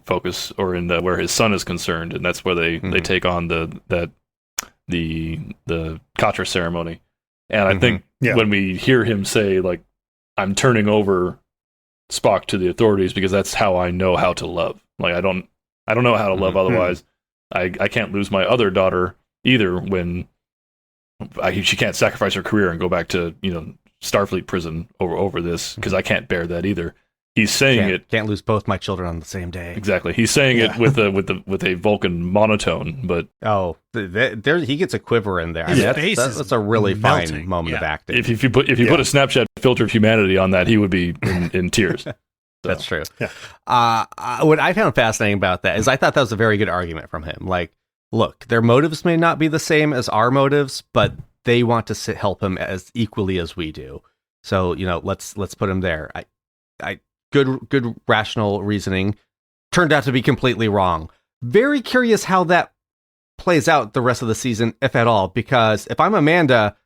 Focus, or in where his son is concerned, and that's where they take on the Katra ceremony. And I think when we hear him say, like, I'm turning over Spock to the authorities because that's how I know how to love. Like I don't know how to love otherwise. I can't lose my other daughter either when she can't sacrifice her career and go back to Starfleet prison over this because I can't bear that either. He's saying can't lose both my children on the same day. Exactly. He's saying it with a Vulcan monotone, but there he gets a quiver in there. I mean, that's a really fine moment of acting. If you put a Snapchat filter of humanity on that, he would be in tears. So. That's true. Yeah. What I found fascinating about that is I thought that was a very good argument from him. Like, look, their motives may not be the same as our motives, but they want to help him as equally as we do. So let's put him there. I good rational reasoning turned out to be completely wrong. Very curious how that plays out the rest of the season, if at all, because if I'm Amanda,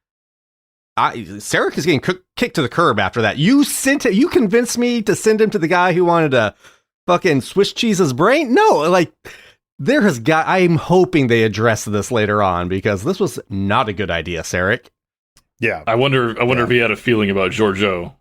Sarek is getting kicked to the curb after that. You convinced me to send him to the guy who wanted to fucking Swiss cheese his brain? No, like I'm hoping they address this later on because this was not a good idea, Sarek. Yeah. I wonder if he had a feeling about Georgiou.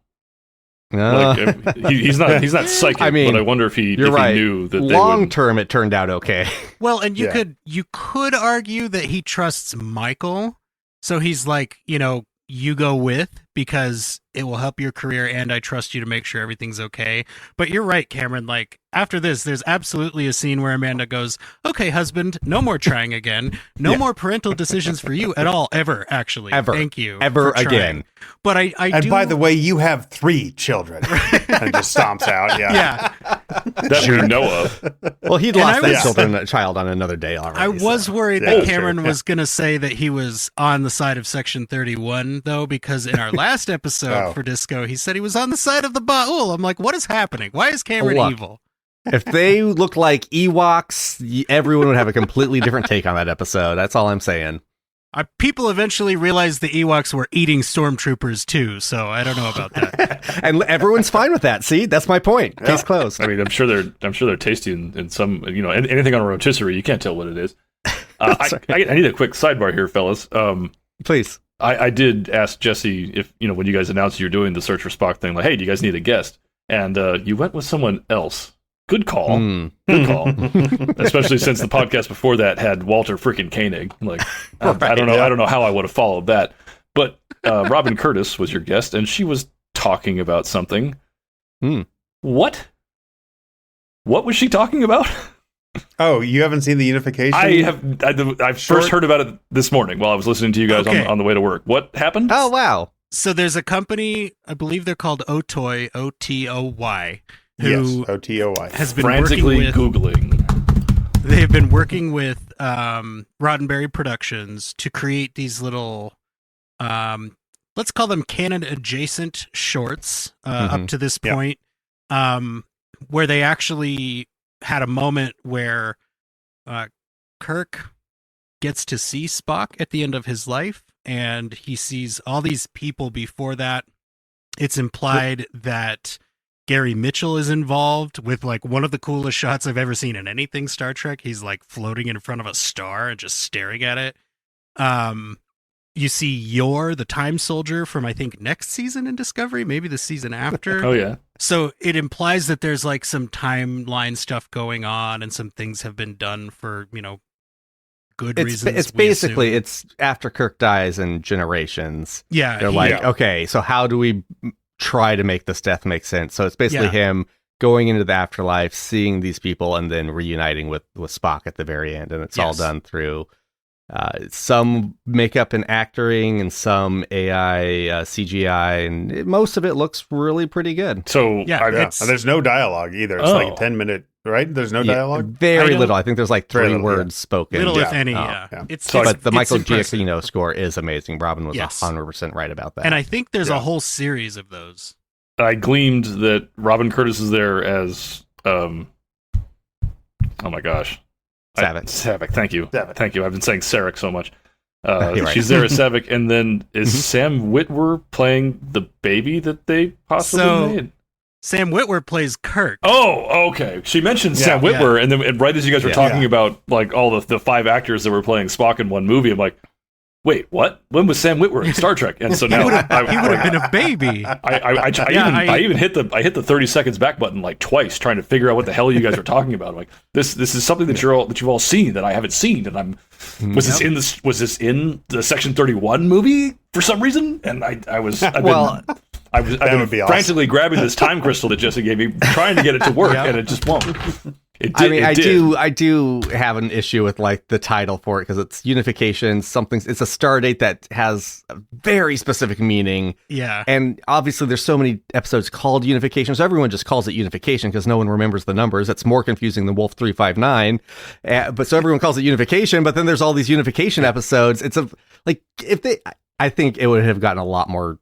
He's not psychic, but I wonder if he knew that long term it turned out okay. Well, and you could argue that he trusts Michael, so he's like, you go with because it will help your career and I trust you to make sure everything's okay. But you're right, Cameron, like after this, there's absolutely a scene where Amanda goes, okay, husband, no more trying again. No more parental decisions for you at all, ever, actually. Ever. Thank you. Ever again. But I and by the way, you have 3 children. And just stomps out. Yeah. That we know of. Well, he'd lost that child on another day already. I was worried that Cameron was going to say that he was on the side of Section 31, though, because in our last episode for Disco, he said he was on the side of the Ba'ul. I'm like, what is happening? Why is Cameron evil? If they looked like Ewoks, everyone would have a completely different take on that episode. That's all I'm saying. People eventually realized the Ewoks were eating stormtroopers too, so I don't know about that. And everyone's fine with that. See, that's my point. Case closed. I mean, I'm sure they're tasty in some. Anything on a rotisserie, you can't tell what it is. I need a quick sidebar here, fellas. Please. I did ask Jesse if when you guys announced you're doing the Search for Spock thing, like, hey, do you guys need a guest? And you went with someone else. Good call. Good call. Especially since the podcast before that had Walter freaking Koenig. Like, I don't know how I would have followed that. But Robin Curtis was your guest, and she was talking about something. What? What was she talking about? Oh, you haven't seen the unification? I first heard about it this morning while I was listening to you guys on the way to work. What happened? Oh, wow. So there's a company, I believe they're called Otoy, O-T-O-Y. OTOY has been frantically Googling. They've been working with Roddenberry Productions to create these little, let's call them canon adjacent shorts up to this point, where they actually had a moment where Kirk gets to see Spock at the end of his life, and he sees all these people before that. It's implied that Gary Mitchell is involved with like one of the coolest shots I've ever seen in anything Star Trek. He's like floating in front of a star and just staring at it. You see Yor, the time soldier from I think next season in Discovery, maybe the season after. Oh yeah. So it implies that there's like some timeline stuff going on and some things have been done for, good reasons. It's basically it's after Kirk dies in Generations. Yeah. They're like, okay, so how do we try to make this death make sense? So it's basically him going into the afterlife, seeing these people, and then reuniting with Spock at the very end. And it's all done through some makeup and acting and some AI CGI, and most of it looks really pretty good. So and there's no dialogue either. It's like a 10-minute, right? There's no dialogue? Very little. I think there's like 3 words spoken. Little, if any, But the Michael Giacchino score is amazing. Robin was 100% right about that. And I think there's a whole series of those. I gleamed that Robin Curtis is there as, oh my gosh. Savick, thank you. Thank you. I've been saying Sarek so much. She's there as Savick, and then is Sam Witwer playing the baby that they possibly made? Sam Witwer plays Kirk. Oh, okay. She mentioned Sam Witwer, and then right as you guys were talking about like all the 5 actors that were playing Spock in one movie, I'm like, wait, what? When was Sam Witwer in Star Trek? And so now He would have been a baby. I even hit the 30 seconds back button like twice, trying to figure out what the hell you guys are talking about. I'm like, this is something that you've all seen that I haven't seen, and was this in the Section 31 movie for some reason? And I've been frantically grabbing this time crystal that Jesse gave me, trying to get it to work, and it just won't. I do have an issue with like the title for it because it's unification. It's a star date that has a very specific meaning. Yeah, and obviously there's so many episodes called unification, so everyone just calls it unification because no one remembers the numbers. That's more confusing than Wolf 359. But so everyone calls it unification. But then there's all these unification episodes. I think it would have gotten a lot more.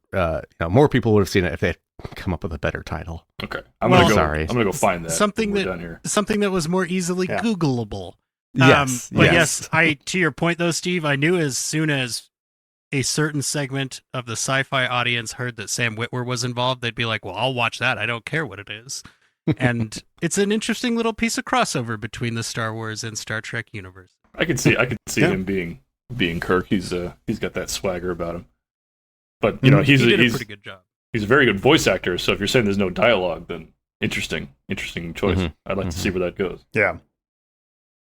More people would have seen it if they had come up with a better title. Okay, I'm gonna go find that. Something that was more easily Googleable. Yes, yes. To your point though, Steve, I knew as soon as a certain segment of the sci-fi audience heard that Sam Witwer was involved, they'd be like, "Well, I'll watch that. I don't care what it is." And it's an interesting little piece of crossover between the Star Wars and Star Trek universe. I could see him being Kirk. He's got that swagger about him. But he did a pretty good job. He's a very good voice actor, so if you're saying there's no dialogue, then interesting choice. Mm-hmm. I'd like to see where that goes. Yeah.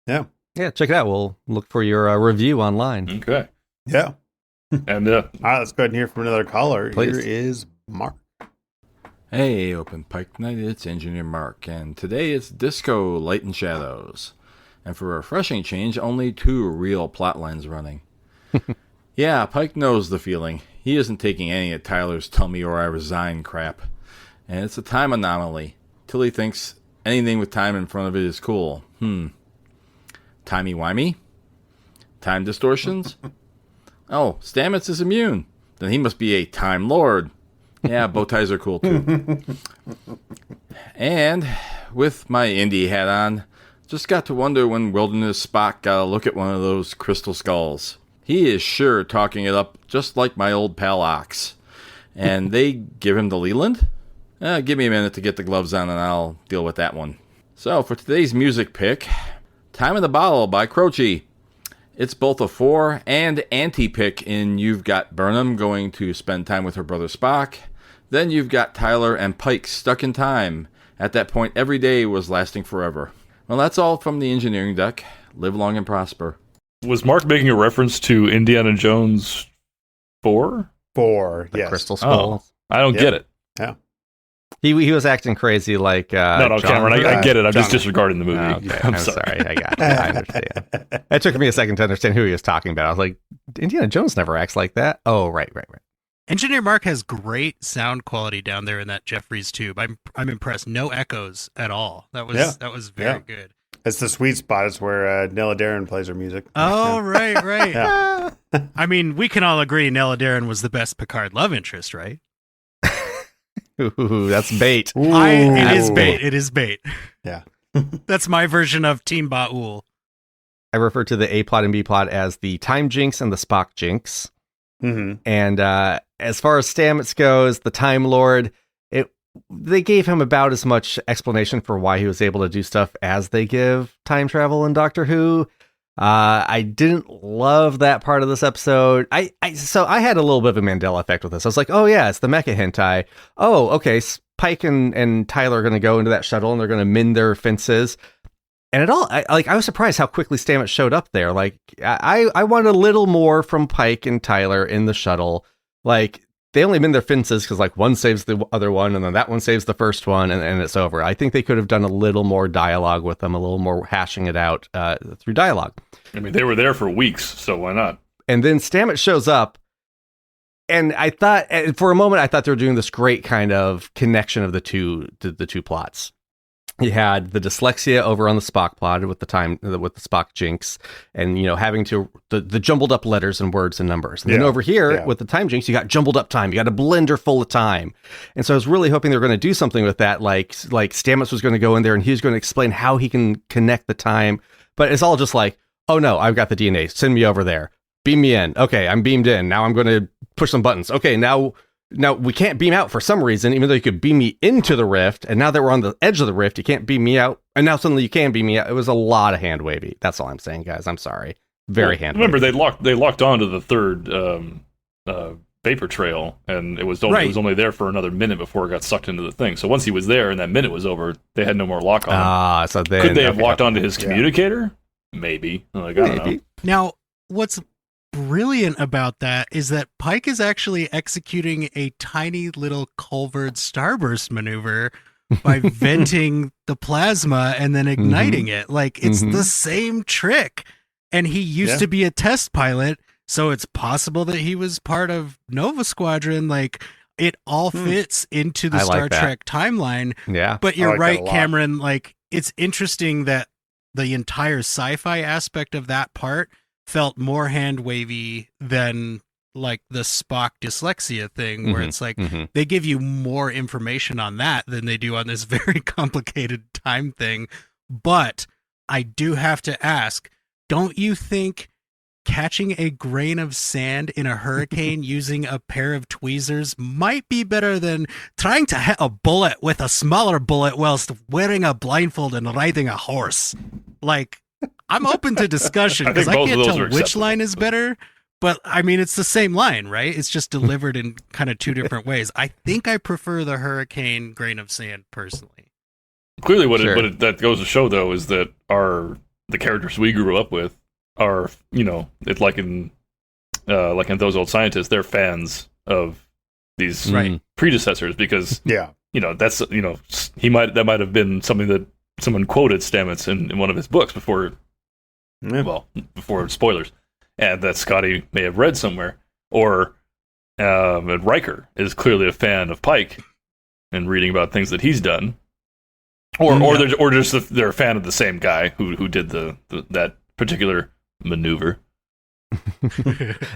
Check it out. We'll look for your review online. Okay. Yeah. And all right, let's go ahead and hear from another caller. Please. Here is Mark. Hey, Open Pike Night, it's Engineer Mark, and today it's Disco Light and Shadows. And for a refreshing change, only 2 real plot lines running. Yeah, Pike knows the feeling. He isn't taking any of Tyler's "tell me or I resign" crap. And it's a time anomaly. Tilly thinks anything with time in front of it is cool. Timey-wimey? Time distortions? Oh, Stamets is immune. Then he must be a Time Lord. Yeah, bow ties are cool too. And with my indie hat on, just got to wonder when Wilderness Spock got a look at one of those crystal skulls. He is sure talking it up just like my old pal Ox. And they give him the Leland? Give me a minute to get the gloves on and I'll deal with that one. So for today's music pick, Time in the Bottle by Croce. It's both a for and anti-pick in you've got Burnham going to spend time with her brother Spock. Then you've got Tyler and Pike stuck in time. At that point, every day was lasting forever. Well, that's all from the engineering deck. Live long and prosper. Was Mark making a reference to Indiana Jones 4? 4, The yes. Crystal Skull. I don't get it. Yeah. He was acting crazy like No, Cameron, I get it. I'm just disregarding the movie. Okay, I'm sorry. I got it. I understand. It took me a second to understand who he was talking about. I was like, Indiana Jones never acts like that. Oh, right. Engineer Mark has great sound quality down there in that Jeffries tube. I'm impressed. No echoes at all. That was very good. It's the sweet spot. It's where Nella Darren plays her music. Oh, right. Yeah. I mean, we can all agree Nella Darren was the best Picard love interest, right? Ooh, that's bait. It is bait. Yeah. That's my version of Team Ba'ul. I refer to the A plot and B plot as the Time Jinx and the Spock Jinx. Mm-hmm. And as far as Stamets goes, the Time Lord, they gave him about as much explanation for why he was able to do stuff as they give time travel in Doctor Who. I didn't love that part of this episode. So I had a little bit of a Mandela effect with this. I was like, oh yeah, it's the mecha hentai. Oh, okay. Pike and Tyler are going to go into that shuttle and they're going to mend their fences. And I was surprised how quickly Stamets showed up there. Like I wanted a little more from Pike and Tyler in the shuttle. Like they only mend their fences because like one saves the other one and then that one saves the first one and it's over. I think they could have done a little more dialogue with them, a little more hashing it out through dialogue. I mean, they were there for weeks, so why not? And then Stamets shows up, and I thought for a moment they were doing this great kind of connection of the two plots. You had the dyslexia over on the Spock plot with the Spock Jinx, and having to the jumbled up letters and words and numbers. And then over here with the Time Jinx, you got jumbled up time. You got a blender full of time. And so I was really hoping they were going to do something with that, like Stamets was going to go in there and he was going to explain how he can connect the time. But it's all just like, oh no, I've got the DNA. Send me over there. Beam me in. Okay, I'm beamed in. Now I'm going to push some buttons. Okay, now we can't beam out for some reason, even though you could beam me into the rift. And now that we're on the edge of the rift, you can't beam me out. And now suddenly you can beam me out. It was a lot of hand wavy. That's all I'm saying, guys. I'm sorry. very handy. Remember, they locked onto the third vapor trail, and it was only there for another minute before it got sucked into the thing. So once he was there and that minute was over, they had no more lock on. So then, could they have locked onto his communicator? Maybe. I don't know. Now, what's brilliant about that is that Pike is actually executing a tiny little Culvered starburst maneuver by venting the plasma and then igniting it. Like, it's the same trick. And he used to be a test pilot, so it's possible that he was part of Nova Squadron. Like, it all fits into the Star Trek timeline. Yeah. But you're right, Cameron. Like, it's interesting that the entire sci-fi aspect of that part felt more hand-wavy than like the Spock dyslexia thing, where it's like they give you more information on that than they do on this very complicated time thing. But I do have to ask, don't you think catching a grain of sand in a hurricane using a pair of tweezers might be better than trying to hit a bullet with a smaller bullet whilst wearing a blindfold and riding a horse? Like, I'm open to discussion because I can't tell which line is better, but I mean, it's the same line, right? It's just delivered in kind of two different ways. I think I prefer the hurricane grain of sand personally. Clearly, what that goes to show, though, is that the characters we grew up with are, it's like in Those Old Scientists, they're fans of these predecessors because that's that might have been something that someone quoted Stamets in one of his books before spoilers, and that Scotty may have read somewhere, or Riker is clearly a fan of Pike and reading about things that he's done, or they're a fan of the same guy who did that particular maneuver.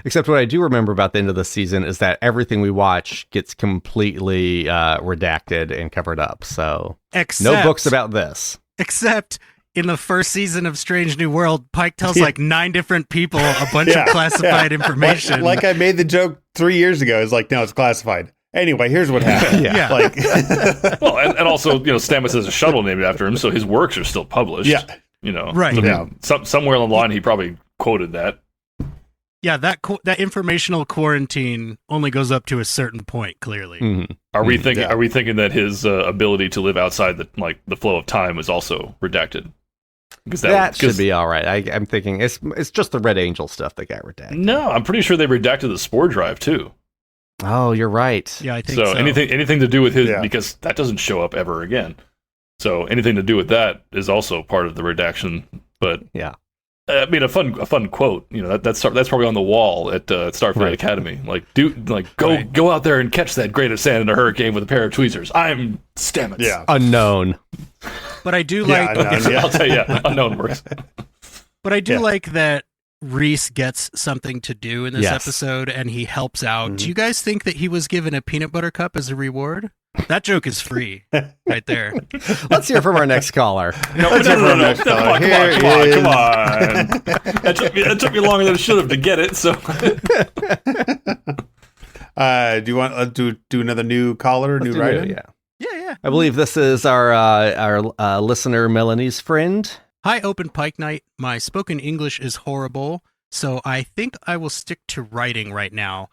Except what I do remember about the end of the season is that everything we watch gets completely redacted and covered up. So no books about this. Except in the first season of Strange New World, Pike tells like 9 different people a bunch of classified information. Like I made the joke 3 years ago. It's like, no, it's classified. Anyway, here's what happened. Like, well, and also, Stamets has a shuttle named after him, so his works are still published. Yeah. Right. So, somewhere along the line, he probably quoted that. Yeah, that informational quarantine only goes up to a certain point. Clearly, Are we thinking that his ability to live outside the flow of time was also redacted? Because that should be all right. I'm thinking it's just the Red Angel stuff that got redacted. No, I'm pretty sure they redacted the spore drive too. Oh, you're right. Yeah, I think so. Anything to do with his because that doesn't show up ever again. So anything to do with that is also part of the redaction. But yeah. I mean, a fun quote. That's probably on the wall at Starfleet Academy. Go out there and catch that grain of sand in a hurricane with a pair of tweezers. I'm Stamets. Yeah, unknown. But I do like. I'll tell you, unknown works. But I do like that Reese gets something to do in this episode, and he helps out. Do you guys think that he was given a peanut butter cup as a reward? That joke is free, right there. Let's hear from our next caller. No. Come on. That took me longer than it should have to get it. So, do you want to do another new caller, new writer? Yeah. I believe this is our listener Melanie's friend. Hi, Open Pike Night. My spoken English is horrible, so I think I will stick to writing right now.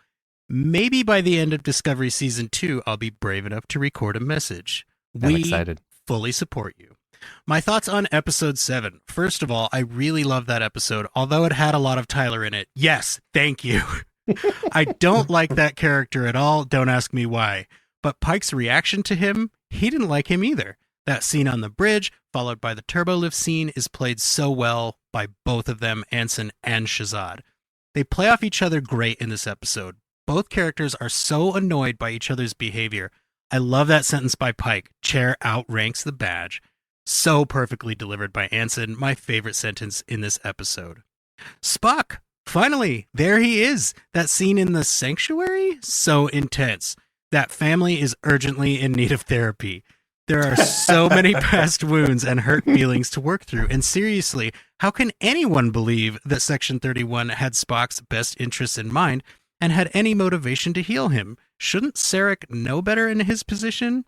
Maybe by the end of Discovery Season 2, I'll be brave enough to record a message. I'm excited. Fully support you. My thoughts on Episode 7. First of all, I really love that episode, although it had a lot of Tyler in it. Yes, thank you. I don't like that character at all. Don't ask me why. But Pike's reaction to him, he didn't like him either. That scene on the bridge, followed by the turbolift scene, is played so well by both of them, Anson and Shazad. They play off each other great in this episode. Both characters are so annoyed by each other's behavior. I love that sentence by Pike. Chair outranks the badge. So perfectly delivered by Anson. My favorite sentence in this episode. Spock! Finally, there he is. That scene in the sanctuary? So intense. That family is urgently in need of therapy. There are so many past wounds and hurt feelings to work through. And seriously, how can anyone believe that Section 31 had Spock's best interests in mind and had any motivation to heal him? Shouldn't Sarek know better in his position?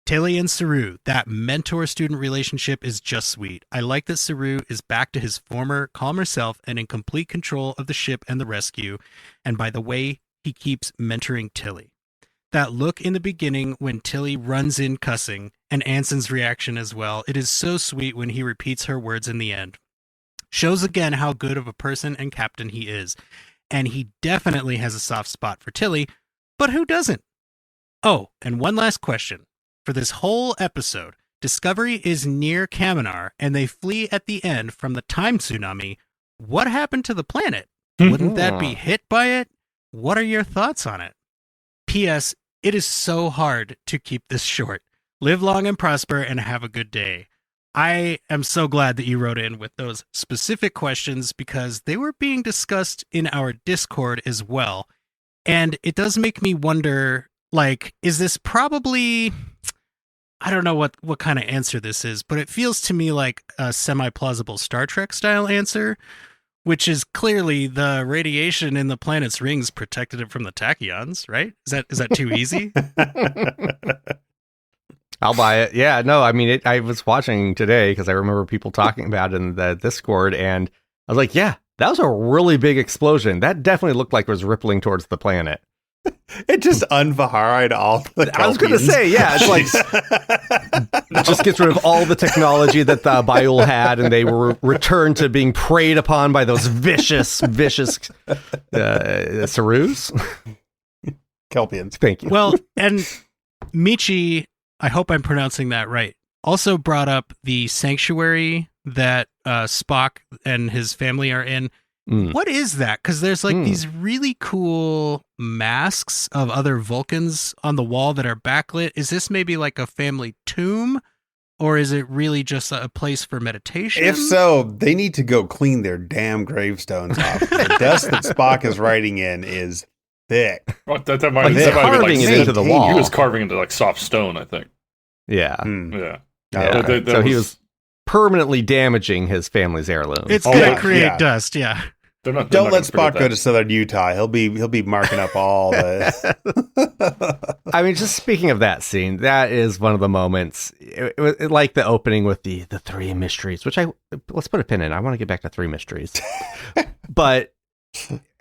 Tilly and Saru, that mentor-student relationship is just sweet. I like that Saru is back to his former, calmer self and in complete control of the ship and the rescue. And by the way, he keeps mentoring Tilly. That look in the beginning when Tilly runs in cussing, and Anson's reaction as well. It is so sweet when he repeats her words in the end. Shows again how good of a person and captain he is. And he definitely has a soft spot for Tilly, but who doesn't? Oh, and one last question. For this whole episode, Discovery is near Kaminar, and they flee at the end from the time tsunami. What happened to the planet? Wouldn't that be hit by it? What are your thoughts on it? P.S. It is so hard to keep this short. Live long and prosper and have a good day. I am so glad that you wrote in with those specific questions because they were being discussed in our Discord as well. And it does make me wonder, like, is this probably... I don't know what kind of answer this is, but it feels to me like a semi-plausible Star Trek style answer, which is clearly the radiation in the planet's rings protected it from the tachyons, right? Is that too easy? I'll buy it. Yeah, no, I mean, I was watching today because I remember people talking about it in the Discord, and I was like, yeah, that was a really big explosion. That definitely looked like it was rippling towards the planet. It just unvahari'd all the I was going to say, yeah, it's like it just gets rid of all the technology that the Baiul had, and they were returned to being preyed upon by those vicious Sarus. Kelpians. Thank you. Well, and Michi, I hope I'm pronouncing that right, also brought up the sanctuary that Spock and his family are in. What is that? Because there's like these really cool masks of other Vulcans on the wall that are backlit. Is this maybe like a family tomb? Or is it really just a place for meditation? If so, they need to go clean their damn gravestones off. The dust that Spock is writing in is thick. Well, that might, Like, that might be carving like it into the wall. He was carving into like soft stone, I think. Yeah. Yeah. Yeah. So he was permanently damaging his family's heirloom. It's going to create dust, yeah. Don't let Spock go to Southern Utah. He'll be marking up all the. I mean, just speaking of that scene, that is one of the moments. It like the opening with the three mysteries, which let's put a pin in. I want to get back to three mysteries, but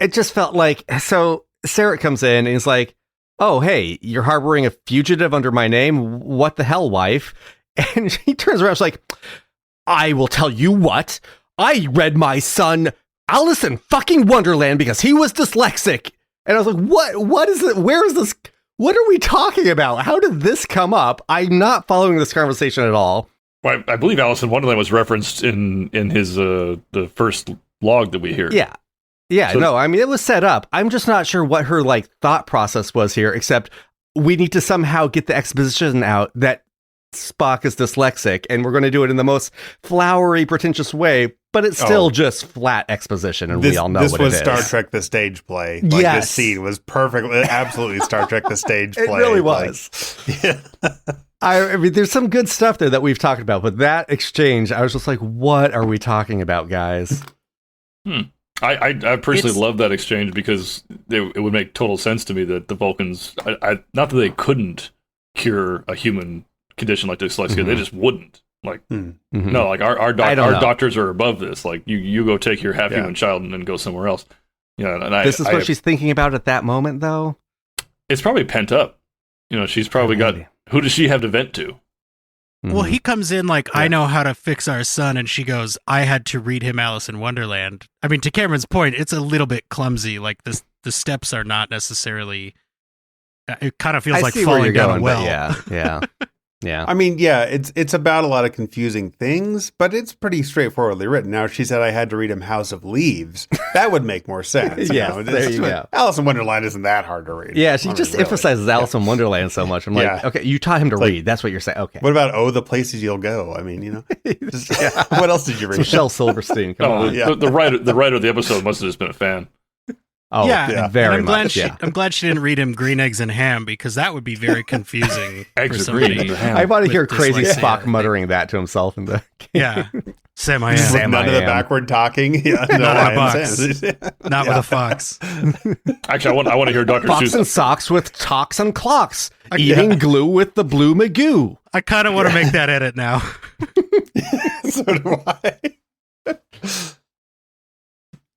it just felt like so. Sarek comes in and he's like, "Oh, hey, you're harboring a fugitive under my name. What the hell, wife?" And he turns around, she's like, "I will tell you what. I read my son Alice in fucking Wonderland because he was dyslexic." And I was like, what is it? Where is this? What are we talking about? How did this come up? I'm not following this conversation at all. Well, I believe Alice in Wonderland was referenced in his the first log that we hear. Yeah, so, no, I mean, it was set up. I'm just not sure what her like thought process was here, except we need to somehow get the exposition out that Spock is dyslexic, and we're going to do it in the most flowery, pretentious way, but it's still just flat exposition, and we all know what it is. This was Star Trek the stage play. Like, yes. This scene was perfectly, absolutely Star Trek the stage play. It really was. Like, yeah. I mean, there's some good stuff there that we've talked about, but that exchange, I was just like, what are we talking about, guys? I personally love that exchange because it would make total sense to me that the Vulcans, not that they couldn't cure a human condition like dyslexia, they just wouldn't. Like, no, like our doctors are above this. Like, you go take your half-human child and then go somewhere else. Yeah, and this is what she's thinking about at that moment, though? It's probably pent up. You know, she's probably got, who does she have to vent to? Well, he comes in like, I know how to fix our son, and she goes, I had to read him Alice in Wonderland. I mean, to Cameron's point, it's a little bit clumsy. Like, the steps are not necessarily, it kind of feels like falling down a well. Yeah. I mean, yeah, it's about a lot of confusing things, but it's pretty straightforwardly written. Now, if she said I had to read him House of Leaves, that would make more sense. There you go. Alice in Wonderland isn't that hard to read. Yeah, she just emphasizes Alice in Wonderland so much. I'm like, okay, you taught him to read. That's what you're saying. Okay. What about the Places You'll Go? I mean, what else did you read? Shel Silverstein. Come on. The writer of the episode must have just been a fan. Oh, yeah, very and I'm glad much. I'm glad she didn't read him Green Eggs and Ham, because that would be very confusing for Eggs are somebody. green, but ham. I want to with hear crazy dyslexia. Spock muttering that to himself in the Yeah, Sam, I Just am. with none of the Sam I am. backward talking. Yeah, no, Not I in a am box. Sam. Not with a fox. Actually, I want to hear Dr. Box Seuss. and socks with talks and clocks. Eating glue with the blue Magoo. I kind of want to make that edit now. So do I.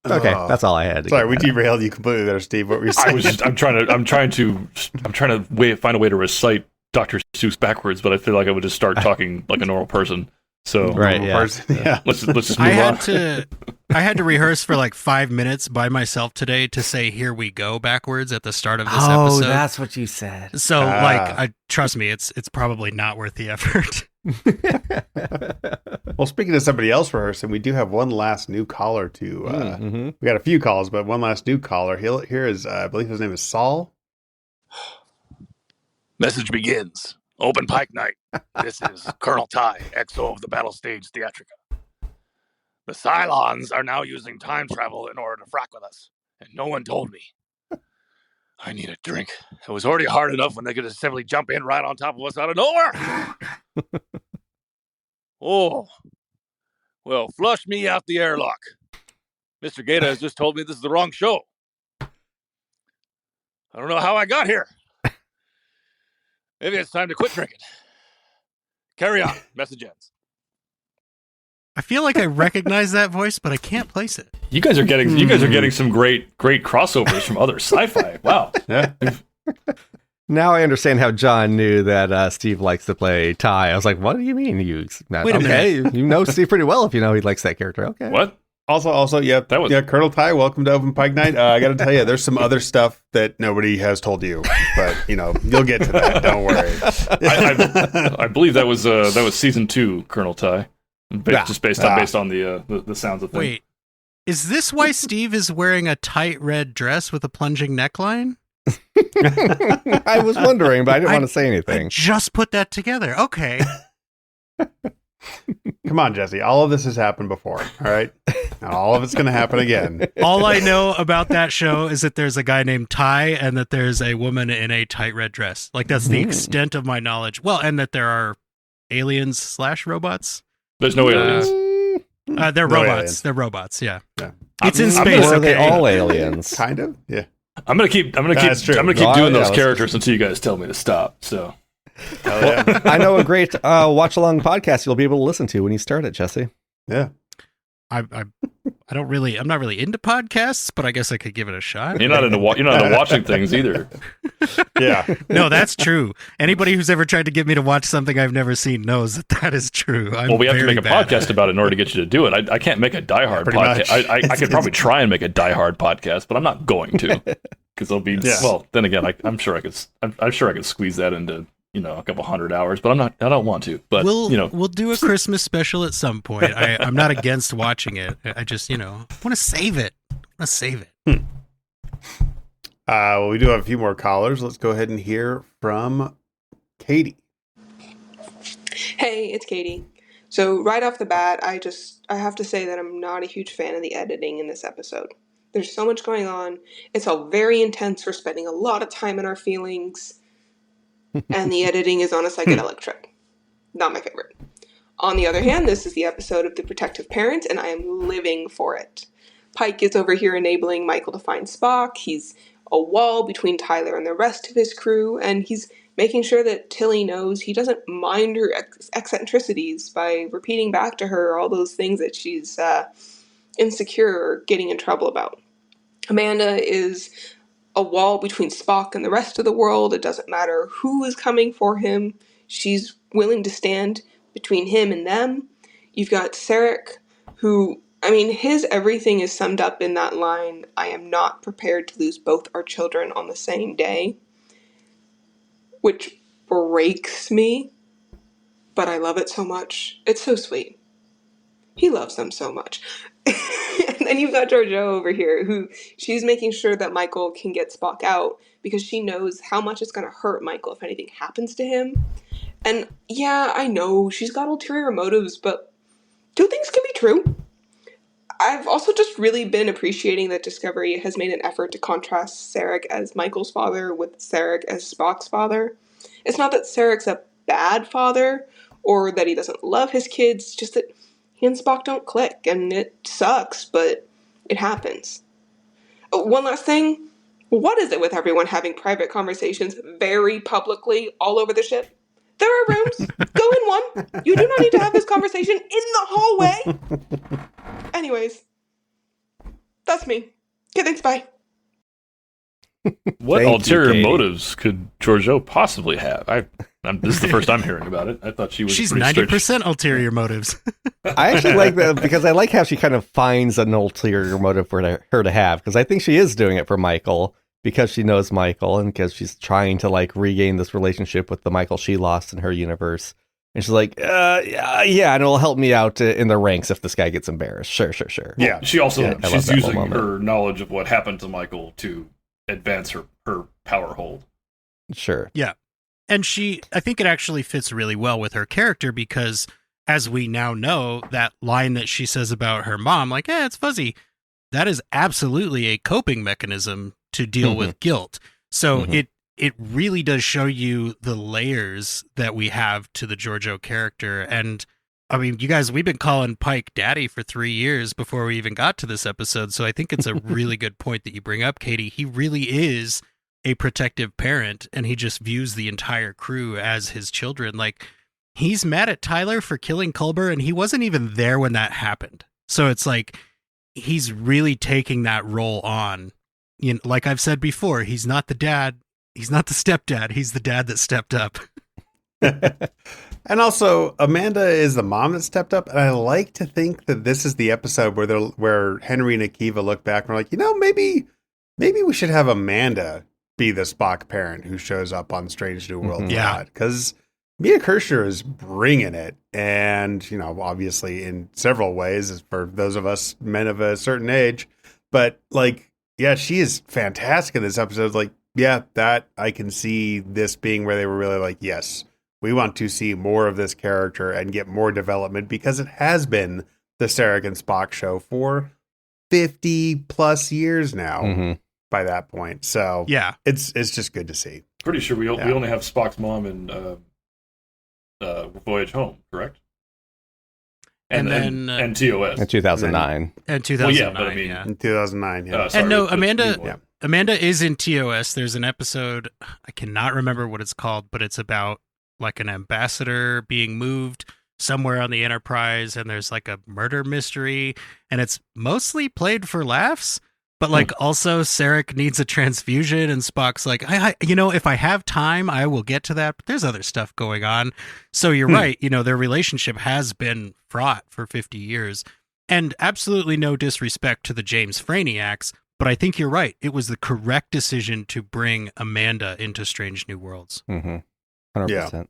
Okay, Oh. that's all I had. Sorry, we derailed you completely there, Steve. What were you saying? I'm trying to find a way to recite Dr. Seuss backwards, but I feel like I would just start talking like a normal person. So Right, yeah. Yeah. let's just move I on. had to rehearse for like 5 minutes by myself today to say "Here we go" backwards at the start of this episode. that's what you said. So, Ah. trust me, it's probably not worth the effort. Well, speaking of somebody else rehearsing, we do have one last new caller to. We got a few calls, but one last new caller. Here is, I believe his name is Saul. Message begins. Open Pike Night. This is Colonel Ty, XO of the Battlestage Theatrica. The Cylons are now using time travel in order to frack with us, and no one told me. I need a drink. It was already hard enough when they could just simply jump in right on top of us out of nowhere. Oh, well, flush me out the airlock. Mr. Gaeta has just told me this is the wrong show. I don't know how I got here. Maybe it's time to quit drinking. Carry on. Message ends. I feel like I recognize that voice, but I can't place it. You guys are getting some great crossovers from other sci-fi. Wow. Yeah. Now I understand how John knew that Steve likes to play Ty. I was like, what do you mean? Wait a minute. You know Steve pretty well if you know he likes that character. Okay. What? Also, yeah, That was- Colonel Ty, welcome to Open Pike Night. I got to tell you, there's some other stuff that nobody has told you, but you'll get to that. Don't worry. I believe that was season 2, Colonel Ty. Just based on the sounds of things. Wait, is this why Steve is wearing a tight red dress with a plunging neckline? I was wondering, but I didn't want to say I anything. just put that together. Okay. Come on, Jesse. All of this has happened before, all right? And all of it's going to happen again. All I know about that show is that there's a guy named Ty and that there's a woman in a tight red dress. Like, that's the extent of my knowledge. Well, and that there are aliens/robots. There's no aliens. They're No robots. aliens. They're robots. Yeah. Yeah. It's in I'm space. Or are they Okay. all aliens? Kind of, yeah. I'm gonna keep That's true. doing Yeah, those let's- characters until you guys tell me to stop. So Hell yeah. I know a great watch along podcast you'll be able to listen to when you start it, Jesse. Yeah. I'm not really into podcasts, but I guess I could give it a shot. you're not into watching things either. Yeah. No, that's true. Anybody who's ever tried to get me to watch something I've never seen knows that is true. Well, we have to make a podcast about it in order to get you to do it. I can't make a Die Hard Pretty podcast. much. I could probably try and make a Die Hard podcast, but I'm not going to because they'll be. Yeah. Well, then again, I'm sure I could squeeze that into a couple 100 hours, but I don't want to. But we'll do a Christmas special at some point. I'm not against watching it. I just want to save it. Well, we do have a few more callers. Let's go ahead and hear from Katie. Hey, it's Katie. So right off the bat, I have to say that I'm not a huge fan of the editing in this episode. There's so much going on. It's all very intense. We're spending a lot of time in our feelings. And the editing is on a psychedelic trip. Not my favorite. On the other hand, this is the episode of The Protective Parent, and I am living for it. Pike is over here enabling Michael to find Spock. He's a wall between Tyler and the rest of his crew, and he's making sure that Tilly knows he doesn't mind her eccentricities by repeating back to her all those things that she's insecure or getting in trouble about. Amanda is a wall between Spock and the rest of the world. It doesn't matter who is coming for him. She's willing to stand between him and them. You've got Sarek, who, his everything is summed up in that line, I am not prepared to lose both our children on the same day. Which breaks me, but I love it so much. It's so sweet. He loves them so much. And then you've got Georgiou over here, who she's making sure that Michael can get Spock out because she knows how much it's going to hurt Michael if anything happens to him. And yeah, I know she's got ulterior motives, but two things can be true. I've also just really been appreciating that Discovery has made an effort to contrast Sarek as Michael's father with Sarek as Spock's father. It's not that Sarek's a bad father or that he doesn't love his kids, just that he and Spock don't click, and it sucks, but it happens. One last thing. What is it with everyone having private conversations very publicly all over the ship? There are rooms. Go in one. You do not need to have this conversation in the hallway. Anyways, that's me. Okay, thanks, bye. What Thank you, ulterior Katie. motives could Giorgio possibly have? This is the first I'm hearing about it. I thought she was. She's pretty 90% ulterior motives. I actually like that because I like how she kind of finds an ulterior motive for her to have, because I think she is doing it for Michael because she knows Michael and because she's trying to like regain this relationship with the Michael she lost in her universe. And she's like, yeah, and it'll help me out in the ranks if this guy gets embarrassed. Sure. Yeah. She also Yeah, I love she's that using moment. her knowledge of what happened to Michael to advance her power hold. Sure. And I think it actually fits really well with her character because, as we now know, that line that she says about her mom, like, it's fuzzy, that is absolutely a coping mechanism to deal with guilt. So it really does show you the layers that we have to the Giorgio character. And I mean, you guys, we've been calling Pike daddy for 3 years before we even got to this episode. So I think it's a really good point that you bring up, Katie. He really is a protective parent, and he just views the entire crew as his children. Like, he's mad at Tyler for killing Culber, and he wasn't even there when that happened. So it's like he's really taking that role on. You know, like I've said before, he's not the dad. He's not the stepdad. He's the dad that stepped up. And also, Amanda is the mom that stepped up, and I like to think that this is the episode where Henry and Akiva look back and are like, maybe we should have Amanda be the Spock parent who shows up on Strange New Worlds. Yeah. Because Mia Kirshner is bringing it, and obviously in several ways for those of us men of a certain age, but like, yeah, she is fantastic in this episode. Like, yeah, that I can see this being where they were really like, yes, we want to see more of this character and get more development, because it has been the Sarek and Spock show for 50 plus years now by that point. So Yeah. it's just good to see. Pretty sure we only have Spock's mom in Voyage Home, correct? And then, and TOS. In 2009. And 2009, Well, yeah, but I mean, In 2009, yeah. sorry, and no, but- Amanda Amanda is in TOS. There's an episode, I cannot remember what it's called, but it's about like an ambassador being moved somewhere on the Enterprise, and there's like a murder mystery, and it's mostly played for laughs. But like also Sarek needs a transfusion, and Spock's like, if I have time, I will get to that. But there's other stuff going on. So you're right. Their relationship has been fraught for 50 years, and absolutely no disrespect to the James Franiacs. But I think you're right. It was the correct decision to bring Amanda into Strange New Worlds. 100%. Yeah.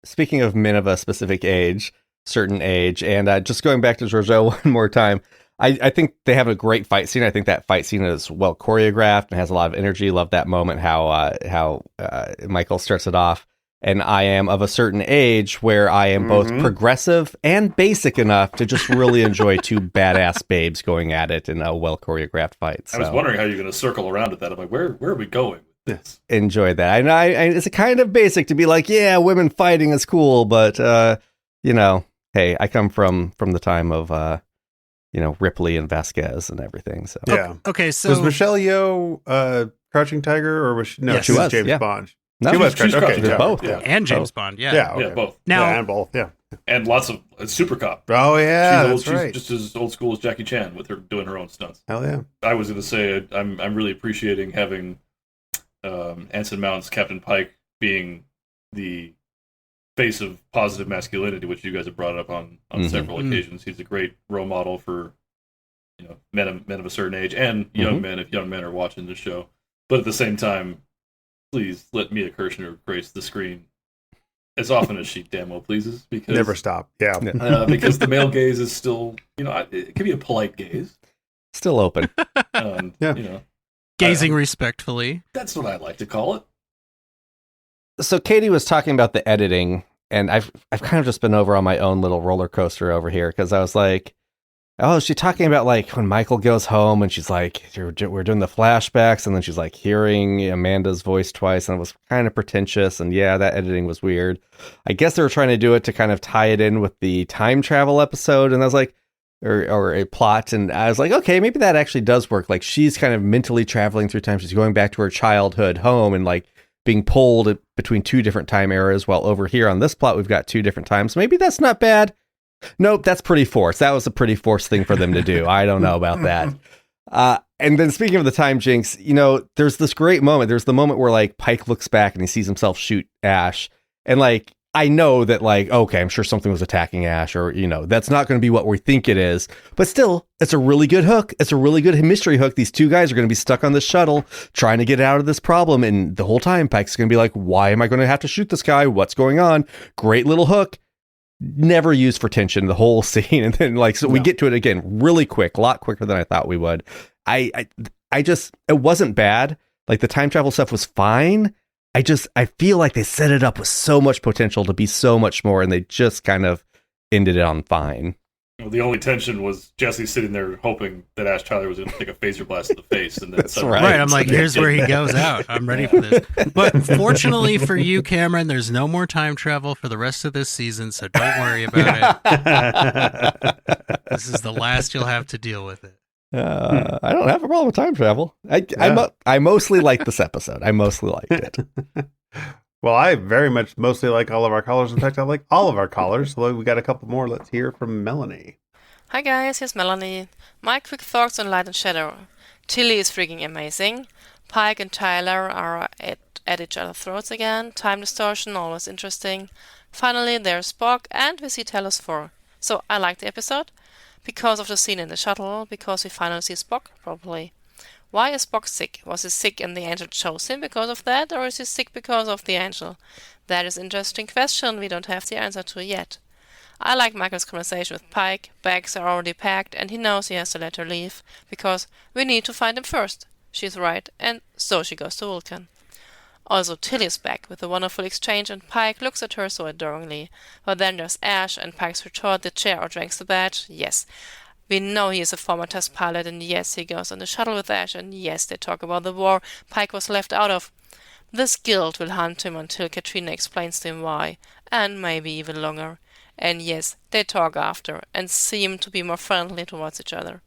Speaking of men of a specific age, certain age, and just going back to Giorgio one more time, I think they have a great fight scene. I think that fight scene is well choreographed and has a lot of energy. Love that moment, how Michael starts it off. And I am of a certain age where I am both progressive and basic enough to just really enjoy two badass babes going at it in a well choreographed fight. So I was wondering how you're going to circle around at that. I'm like, where are we going with this? enjoy that. I it's a kind of basic to be like, yeah, women fighting is cool, but hey, I come from the time of Ripley and Vasquez and everything. So Yeah. Okay, so Was Michelle Yeoh Crouching Tiger, or was she? No, Yes. she She was was, James yeah. Bond. No, She was she's Crouching. Okay, Crouching yeah. both. Yeah. and James both. Bond, Yeah. Yeah, Okay. both. Now- Yeah, and both. Yeah. And lots of Super Cop. Oh yeah, she's that's right. She's just as old school as Jackie Chan with her doing her own stunts. Hell yeah. I was going to say I'm really appreciating having Anson Mount's Captain Pike being the face of positive masculinity, which you guys have brought up on several occasions. He's a great role model for men of a certain age and young men, if young men are watching the show. But at the same time, please let Mia Kirshner grace the screen as often as she damn well pleases, because Never stop. Yeah. because the male gaze is still, it can be a polite gaze. still open. Yeah. gazing respectfully. That's what I like to call it. So Katie was talking about the editing, and I've kind of just been over on my own little roller coaster over here, because I was like, Oh, is she talking about like when Michael goes home and she's like, we're doing the flashbacks, and then she's like hearing Amanda's voice twice, and it was kind of pretentious, and yeah, that editing was weird. I guess they were trying to do it to kind of tie it in with the time travel episode, and I was like, or a plot, and I was like, okay, maybe that actually does work. Like she's kind of mentally traveling through time. She's going back to her childhood home and like being pulled between two different time eras, while over here on this plot, we've got two different times. Maybe that's not bad. Nope, that's pretty forced. That was a pretty forced thing for them to do. I don't know about that. And then speaking of the time jinx, there's this great moment. There's the moment where like Pike looks back and he sees himself shoot Ash. And like, I know that like, okay, I'm sure something was attacking Ash, or, that's not going to be what we think it is. But still, it's a really good hook. It's a really good mystery hook. These two guys are going to be stuck on the shuttle trying to get out of this problem. And the whole time Pike's going to be like, why am I going to have to shoot this guy? What's going on? Great little hook. Never used for tension the whole scene, and then we get to it again really quick, a lot quicker than I thought we would. I just, it wasn't bad. Like the time travel stuff was fine. I feel like they set it up with so much potential to be so much more, and they just kind of ended it on fine. The only tension was Jesse sitting there hoping that Ash Tyler was going to take a phaser blast in the face. And then That's right. Right, I'm like, here's where he goes out. I'm ready for this. But fortunately for you, Cameron, there's no more time travel for the rest of this season, so don't worry about it. This is the last you'll have to deal with it. I don't have a problem with time travel. I mostly like this episode. I mostly liked it. Well, I very much mostly like all of our callers. In fact, I like all of our callers. So we got a couple more. Let's hear from Melanie. Hi guys, here's Melanie. My quick thoughts on Light and Shadow. Tilly is freaking amazing. Pike and Tyler are at each other's throats again. Time distortion, always interesting. Finally, there's Spock, and we see Talos 4. So I like the episode. Because of the scene in the shuttle, because we finally see Spock properly. Why is Spock sick? Was he sick and the angel chose him because of that, or is he sick because of the angel? That is an interesting question we don't have the answer to yet. I like Michael's conversation with Pike. Bags are already packed and he knows he has to let her leave, because we need to find him first. She's right, and so she goes to Vulcan. Also, Tilly is back with a wonderful exchange, and Pike looks at her so adoringly. But then there's Ash, and Pike's retort, the chair outranks the badge. Yes, we know he is a former test pilot, and yes, he goes on the shuttle with Ash, and yes, they talk about the war Pike was left out of. This guilt will hunt him until Katrina explains to him why, and maybe even longer. And yes, they talk after, and seem to be more friendly towards each other.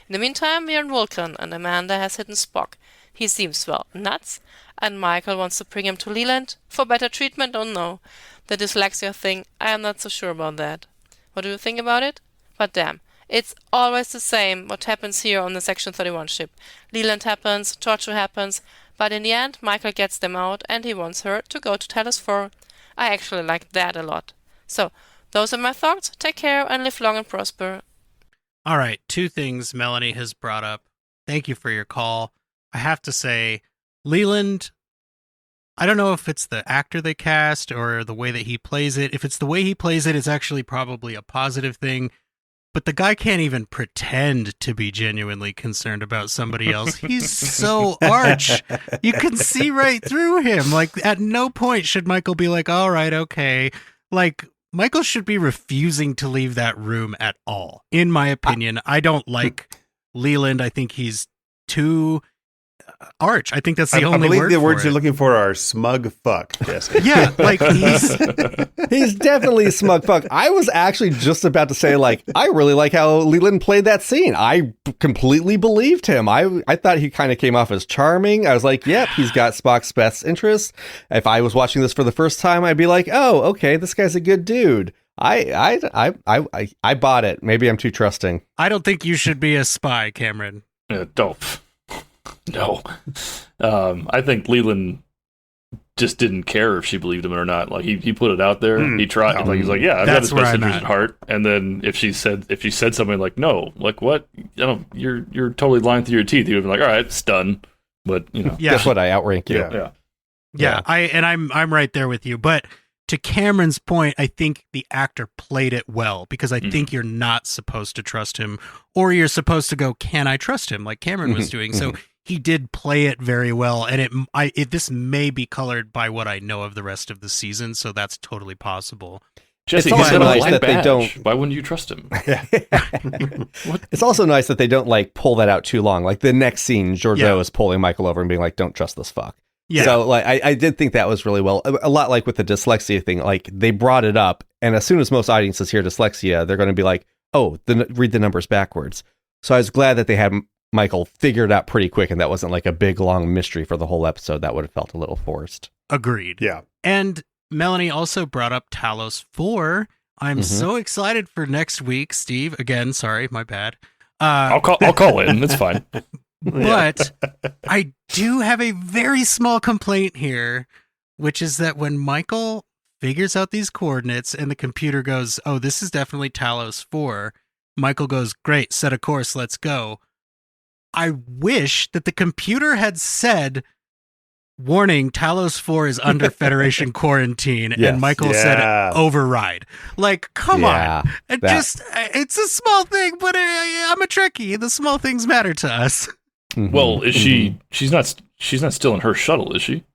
In the meantime, we are in Vulcan, and Amanda has hidden Spock. He seems, well, nuts, and Michael wants to bring him to Leland for better treatment. Oh no, the dyslexia thing, I am not so sure about that. What do you think about it? But damn, it's always the same what happens here on the Section 31 ship. Leland happens, torture happens, but in the end, Michael gets them out, and he wants her to go to Talos 4. I actually like that a lot. So, those are my thoughts. Take care and live long and prosper. All right, two things Melanie has brought up. Thank you for your call. I have to say, Leland, I don't know if it's the actor they cast or the way that he plays it. If it's the way he plays it, it's actually probably a positive thing. But the guy can't even pretend to be genuinely concerned about somebody else. He's so arch. You can see right through him. Like, at no point should Michael be like, all right, okay. Like, Michael should be refusing to leave that room at all, in my opinion. I don't like Leland. I think he's too arch. I think that's the only word. I believe the for words it. you're looking for are smug fuck, Jesse. Yeah, like he's definitely a smug fuck. I was actually just about to say, like, I really like how Leland played that scene. I completely believed him. I thought he kind of came off as charming. I was like, yep, he's got Spock's best interest. If I was watching this for the first time, I'd be like, oh, okay, this guy's a good dude. I bought it. Maybe I'm too trusting. I don't think you should be a spy, Cameron. Don't. No. I think Leland just didn't care if she believed him or not. Like he put it out there. He tried. Like he's like, yeah, I've got his best interest at heart. And then if she said something like, no, like what? You're totally lying through your teeth. He would be like, all right, it's done. But guess what? I outrank you. Yeah. I'm right there with you. But to Cameron's point, I think the actor played it well, because I think you're not supposed to trust him, or you're supposed to go, can I trust him? Like Cameron was doing. So he did play it very well, and this may be colored by what I know of the rest of the season, so that's totally possible. Jesse, It's he's also got a nice black that they badge. don't- Why wouldn't you trust him? It's also nice that they don't like pull that out too long. Like the next scene, Giorgio Yeah. is pulling Michael over and being like, "Don't trust this fuck." Yeah. So like, I did think that was really well. A lot like with the dyslexia thing. Like they brought it up, and as soon as most audiences hear dyslexia, they're going to be like, "Oh, read the numbers backwards." So I was glad that they had Michael figured out pretty quick, and that wasn't like a big long mystery for the whole episode. That would have felt a little forced. Agreed. Yeah. And Melanie also brought up Talos 4. I'm so excited for next week, Steve. Again, sorry, my bad. I'll call in. It's fine. But I do have a very small complaint here, which is that when Michael figures out these coordinates and the computer goes, "Oh, this is definitely Talos 4," Michael goes, "Great, set a course, let's go." I wish that the computer had said, "Warning, Talos 4 is under Federation quarantine," Yes. and Michael said, "Override." Like, come on. It's a small thing, but I'm a Trekkie. The small things matter to us. Well, is she? She's not still in her shuttle, is she?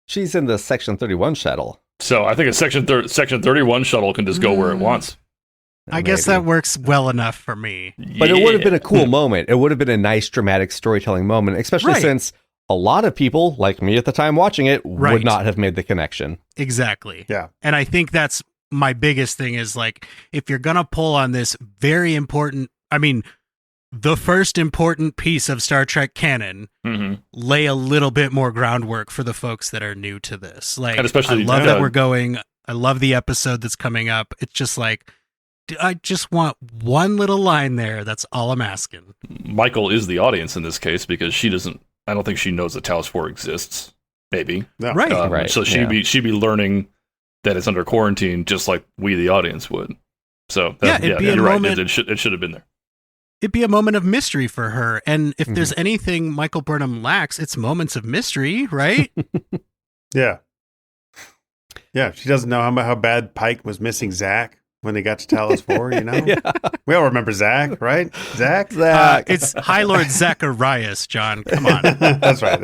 She's in the Section 31 shuttle. So I think a Section 31 shuttle can just go where it wants. I guess that works well enough for me. But it would have been a cool moment. It would have been a nice dramatic storytelling moment, especially since a lot of people, like me at the time watching it, would not have made the connection. Exactly. Yeah. And I think that's my biggest thing is like, if you're going to pull on this very important, I mean, the first important piece of Star Trek canon, lay a little bit more groundwork for the folks that are new to this. Like, And especially, I love that we're going. I love the episode that's coming up. It's just like, I just want one little line there. That's all I'm asking. Michael is the audience in this case because she doesn't. I don't think she knows that Talos 4 exists. Maybe. No. Right. So she'd be learning that it's under quarantine, just like we, the audience, would. So it'd be a you're moment. right. It should have been there. It'd be a moment of mystery for her. And if there's anything Michael Burnham lacks, it's moments of mystery, right? Yeah. Yeah. She doesn't know how bad Pike was missing Zach when they got to Talos 4, you know? Yeah. We all remember Zach, right? Zach? It's High Lord Zacharias, John. Come on. That's right.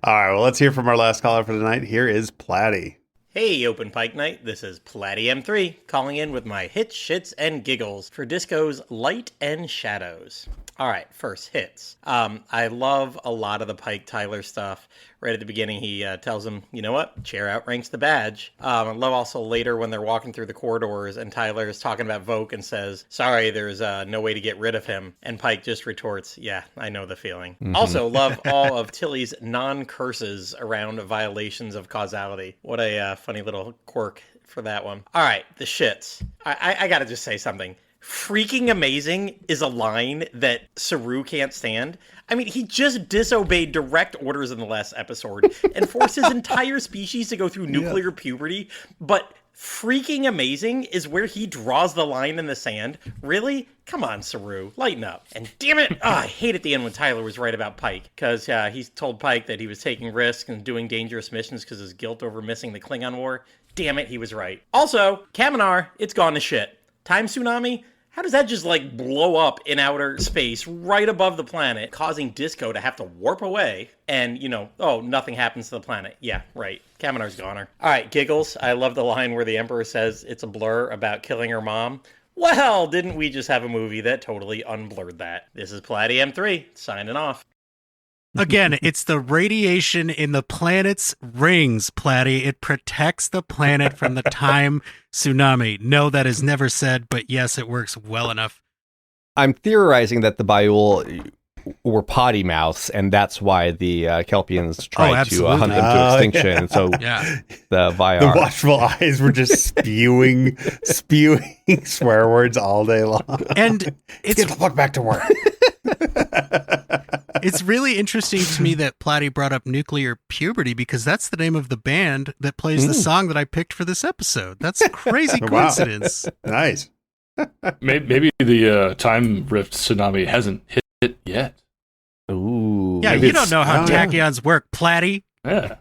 All right. Well, let's hear from our last caller for tonight. Here is Platty. Hey, Open Pike Night, this is Platty M3, calling in with my hits, shits, and giggles for Disco's Light and Shadows. Alright, first, hits. I love a lot of the Pike Tyler stuff. Right at the beginning, he tells him, you know what, chair outranks the badge. I love also later when they're walking through the corridors and Tyler is talking about Voke and says, sorry, there's no way to get rid of him. And Pike just retorts, yeah, I know the feeling. Also, love all of Tilly's non-curses around violations of causality. What a funny little quirk for that one. Alright, the shits. I gotta just say something. Freaking amazing is a line that Saru can't stand. I mean, he just disobeyed direct orders in the last episode and forced his entire species to go through nuclear puberty, but freaking amazing is where he draws the line in the sand. Really? Come on, Saru, lighten up. And damn it, I hate at the end when Tyler was right about Pike, because he's told Pike that he was taking risks and doing dangerous missions because of his guilt over missing the Klingon War. Damn it, he was right. Also, Kaminar, it's gone to shit. Time tsunami? How does that just, like, blow up in outer space right above the planet, causing Disco to have to warp away? And, you know, oh, nothing happens to the planet. Yeah, right. Kaminar's goner. All right, giggles. I love the line where the Emperor says it's a blur about killing her mom. Well, didn't we just have a movie that totally unblurred that? This is Platty M3, signing off. Again, it's the radiation in the planet's rings, Platty. It protects the planet from the time tsunami. No, that is never said, but yes, it works well enough. I'm theorizing that the Baiul were potty mouths, and that's why the Kelpians tried to hunt them to extinction. So the Vyar. The watchful eyes were just spewing swear words all day long. And it's get the fuck back to work. It's really interesting to me that Platty brought up Nuclear Puberty because that's the name of the band that plays the song that I picked for this episode. That's a crazy coincidence. Nice. Maybe the time rift tsunami hasn't hit yet. Ooh. Yeah, you don't know how tachyons work, Platty. Yeah.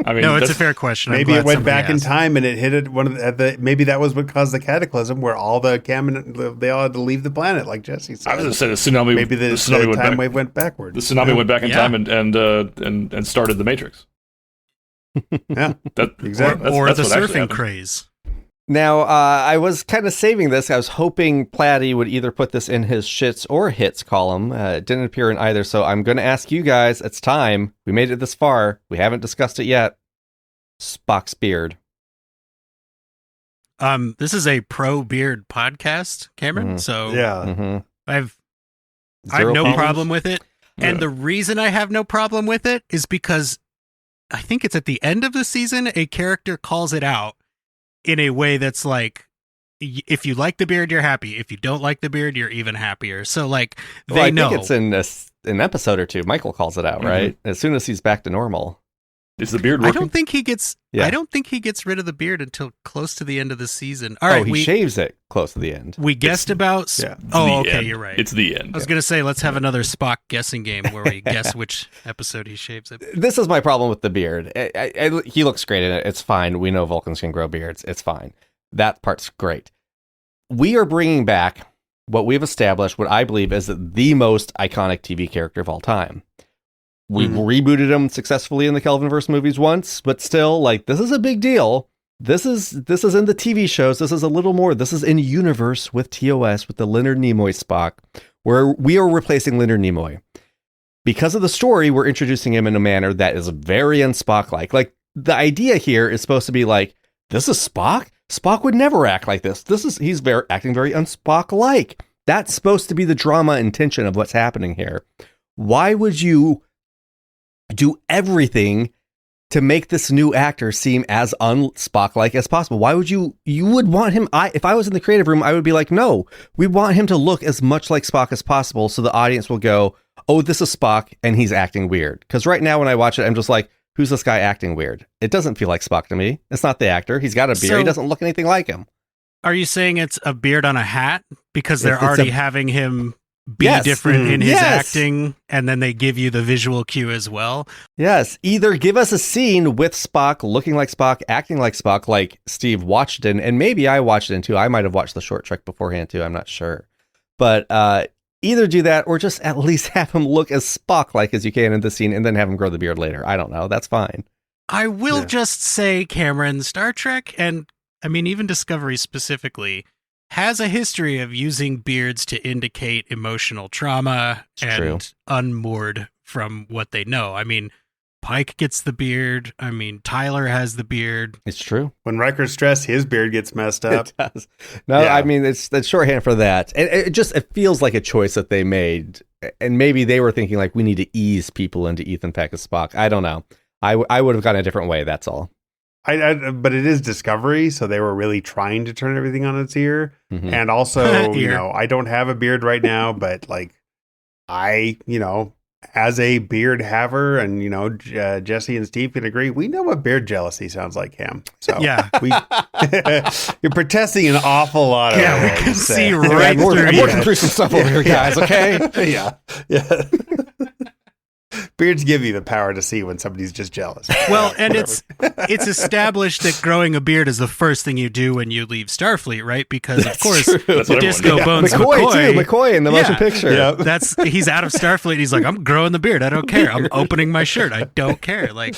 I mean, no, it's a fair question. Maybe it went back in time and it hit it maybe that was what caused the cataclysm where all they all had to leave the planet, like Jesse said. I was going to say the tsunami. Maybe the tsunami time wave went backward. The tsunami went back in time and started the Matrix. Yeah, That, exactly. that's- or that's the what actually surfing happened. craze. Now, I was kind of saving this. I was hoping Platty would either put this in his shits or hits column. It didn't appear in either, so I'm going to ask you guys. It's time. We made it this far. We haven't discussed it yet. Spock's beard. This is a pro beard podcast, Cameron. Mhm. So Yeah. Mm-hmm. I have Zero no problems? problem with it. And Yeah. the reason I have no problem with it is because I think it's at the end of the season, a character calls it out in a way that's like, if you like the beard, you're happy. If you don't like the beard, you're even happier. So, like, they Well, I know. think it's in an episode or two. Michael calls it out, Mhm. right? As soon as he's back to normal. Is the beard I working? don't think he gets. Yeah. I don't think he gets rid of the beard until close to the end of the season. All Oh, right, he shaves it close to the end. we guessed about. yeah. It's Oh, the okay, end. you're right. It's the end. I was gonna say let's have another Spock guessing game where we guess which episode he shaves it. This is my problem with the beard. He looks great in it. It's fine. We know Vulcans can grow beards. It's fine. That part's great. We are bringing back what we've established, what I believe is the most iconic TV character of all time. We rebooted him successfully in the Kelvinverse movies once, but still, like, this is a big deal. This is in the TV shows. This is a little more. This is in universe with TOS, with the Leonard Nimoy Spock, where we are replacing Leonard Nimoy. Because of the story, we're introducing him in a manner that is very un-Spock-like. Like, the idea here is supposed to be like, this is Spock? Spock would never act like this. He's acting very un-Spock-like. That's supposed to be the drama and tension of what's happening here. Why would you do everything to make this new actor seem as un-Spock-like as possible? Why would you would want him, if I was in the creative room, I would be like, no, we want him to look as much like Spock as possible so the audience will go, oh, this is Spock and he's acting weird. Because right now when I watch it, I'm just like, who's this guy acting weird? It doesn't feel like Spock to me. It's not the actor. He's got a beard. So- He doesn't look anything like him. Are you saying it's a beard on a hat because they're It's already a- having him be Yes. different in his Yes. acting, and then they give you the visual cue as well? Yes, either give us a scene with Spock looking like Spock, acting like Spock, like Steve watched it, and maybe I watched it too. I might have watched the short trek beforehand too. I'm not sure, but either do that or just at least have him look as Spock-like as you can in the scene, and then have him grow the beard later. I don't know. That's fine. I will Yeah. just say, Cameron, Star Trek, and I mean even Discovery specifically, has a history of using beards to indicate emotional trauma It's and true. unmoored from what they know. I mean, Pike gets the beard. I mean, Tyler has the beard. It's true. When Riker's stressed, his beard gets messed up. It does. No, Yeah. I mean it's shorthand for that. And it feels like a choice that they made, and maybe they were thinking like we need to ease people into Ethan Peck as Spock. I don't know. I would have gone a different way. That's all. But it is Discovery, so they were really trying to turn everything on its ear. Mhm. And also, Ear. I don't have a beard right now, but like as a beard haver, and Jesse and Steve can agree, we know what beard jealousy sounds like, Cam. So Yeah. you're protesting an awful lot of Yeah, we it, can so. see right I'm working, through I'm you. working through some stuff over here, guys. Okay. yeah. Beards give you the power to see when somebody's just jealous. Well, and Whatever. it's established that growing a beard is the first thing you do when you leave Starfleet, right? Because That's of course, true. That's what Disco everyone Bones McCoy too. McCoy in the motion Yeah. picture. Yeah. he's out of Starfleet. He's like, I'm growing the beard. I don't care. I'm opening my shirt. I don't care. Like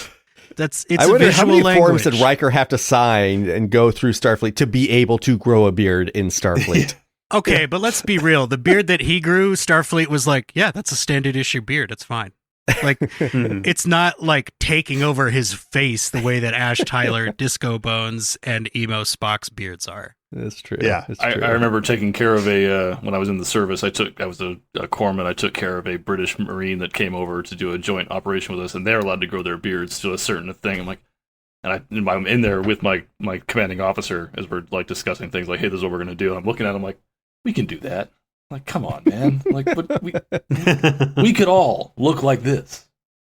it's I a wonder how visual many forms language. did Riker have to sign and go through Starfleet to be able to grow a beard in Starfleet? Okay, but let's be real. The beard that he grew, Starfleet was like, yeah, that's a standard issue beard. It's fine. Like, it's not like taking over his face the way that Ash Tyler, Disco Bones, and Emo Spock's beards are. That's true. Yeah. It's I true. remember taking care of when I was in the service, I was a corpsman. I took care of a British Marine that came over to do a joint operation with us, and they're allowed to grow their beards to a certain thing. I'm like, I'm in there with my commanding officer as we're like discussing things like, hey, this is what we're gonna do. And I'm looking at him like, we can do that. Like, come on, man. Like, but we could all look like this,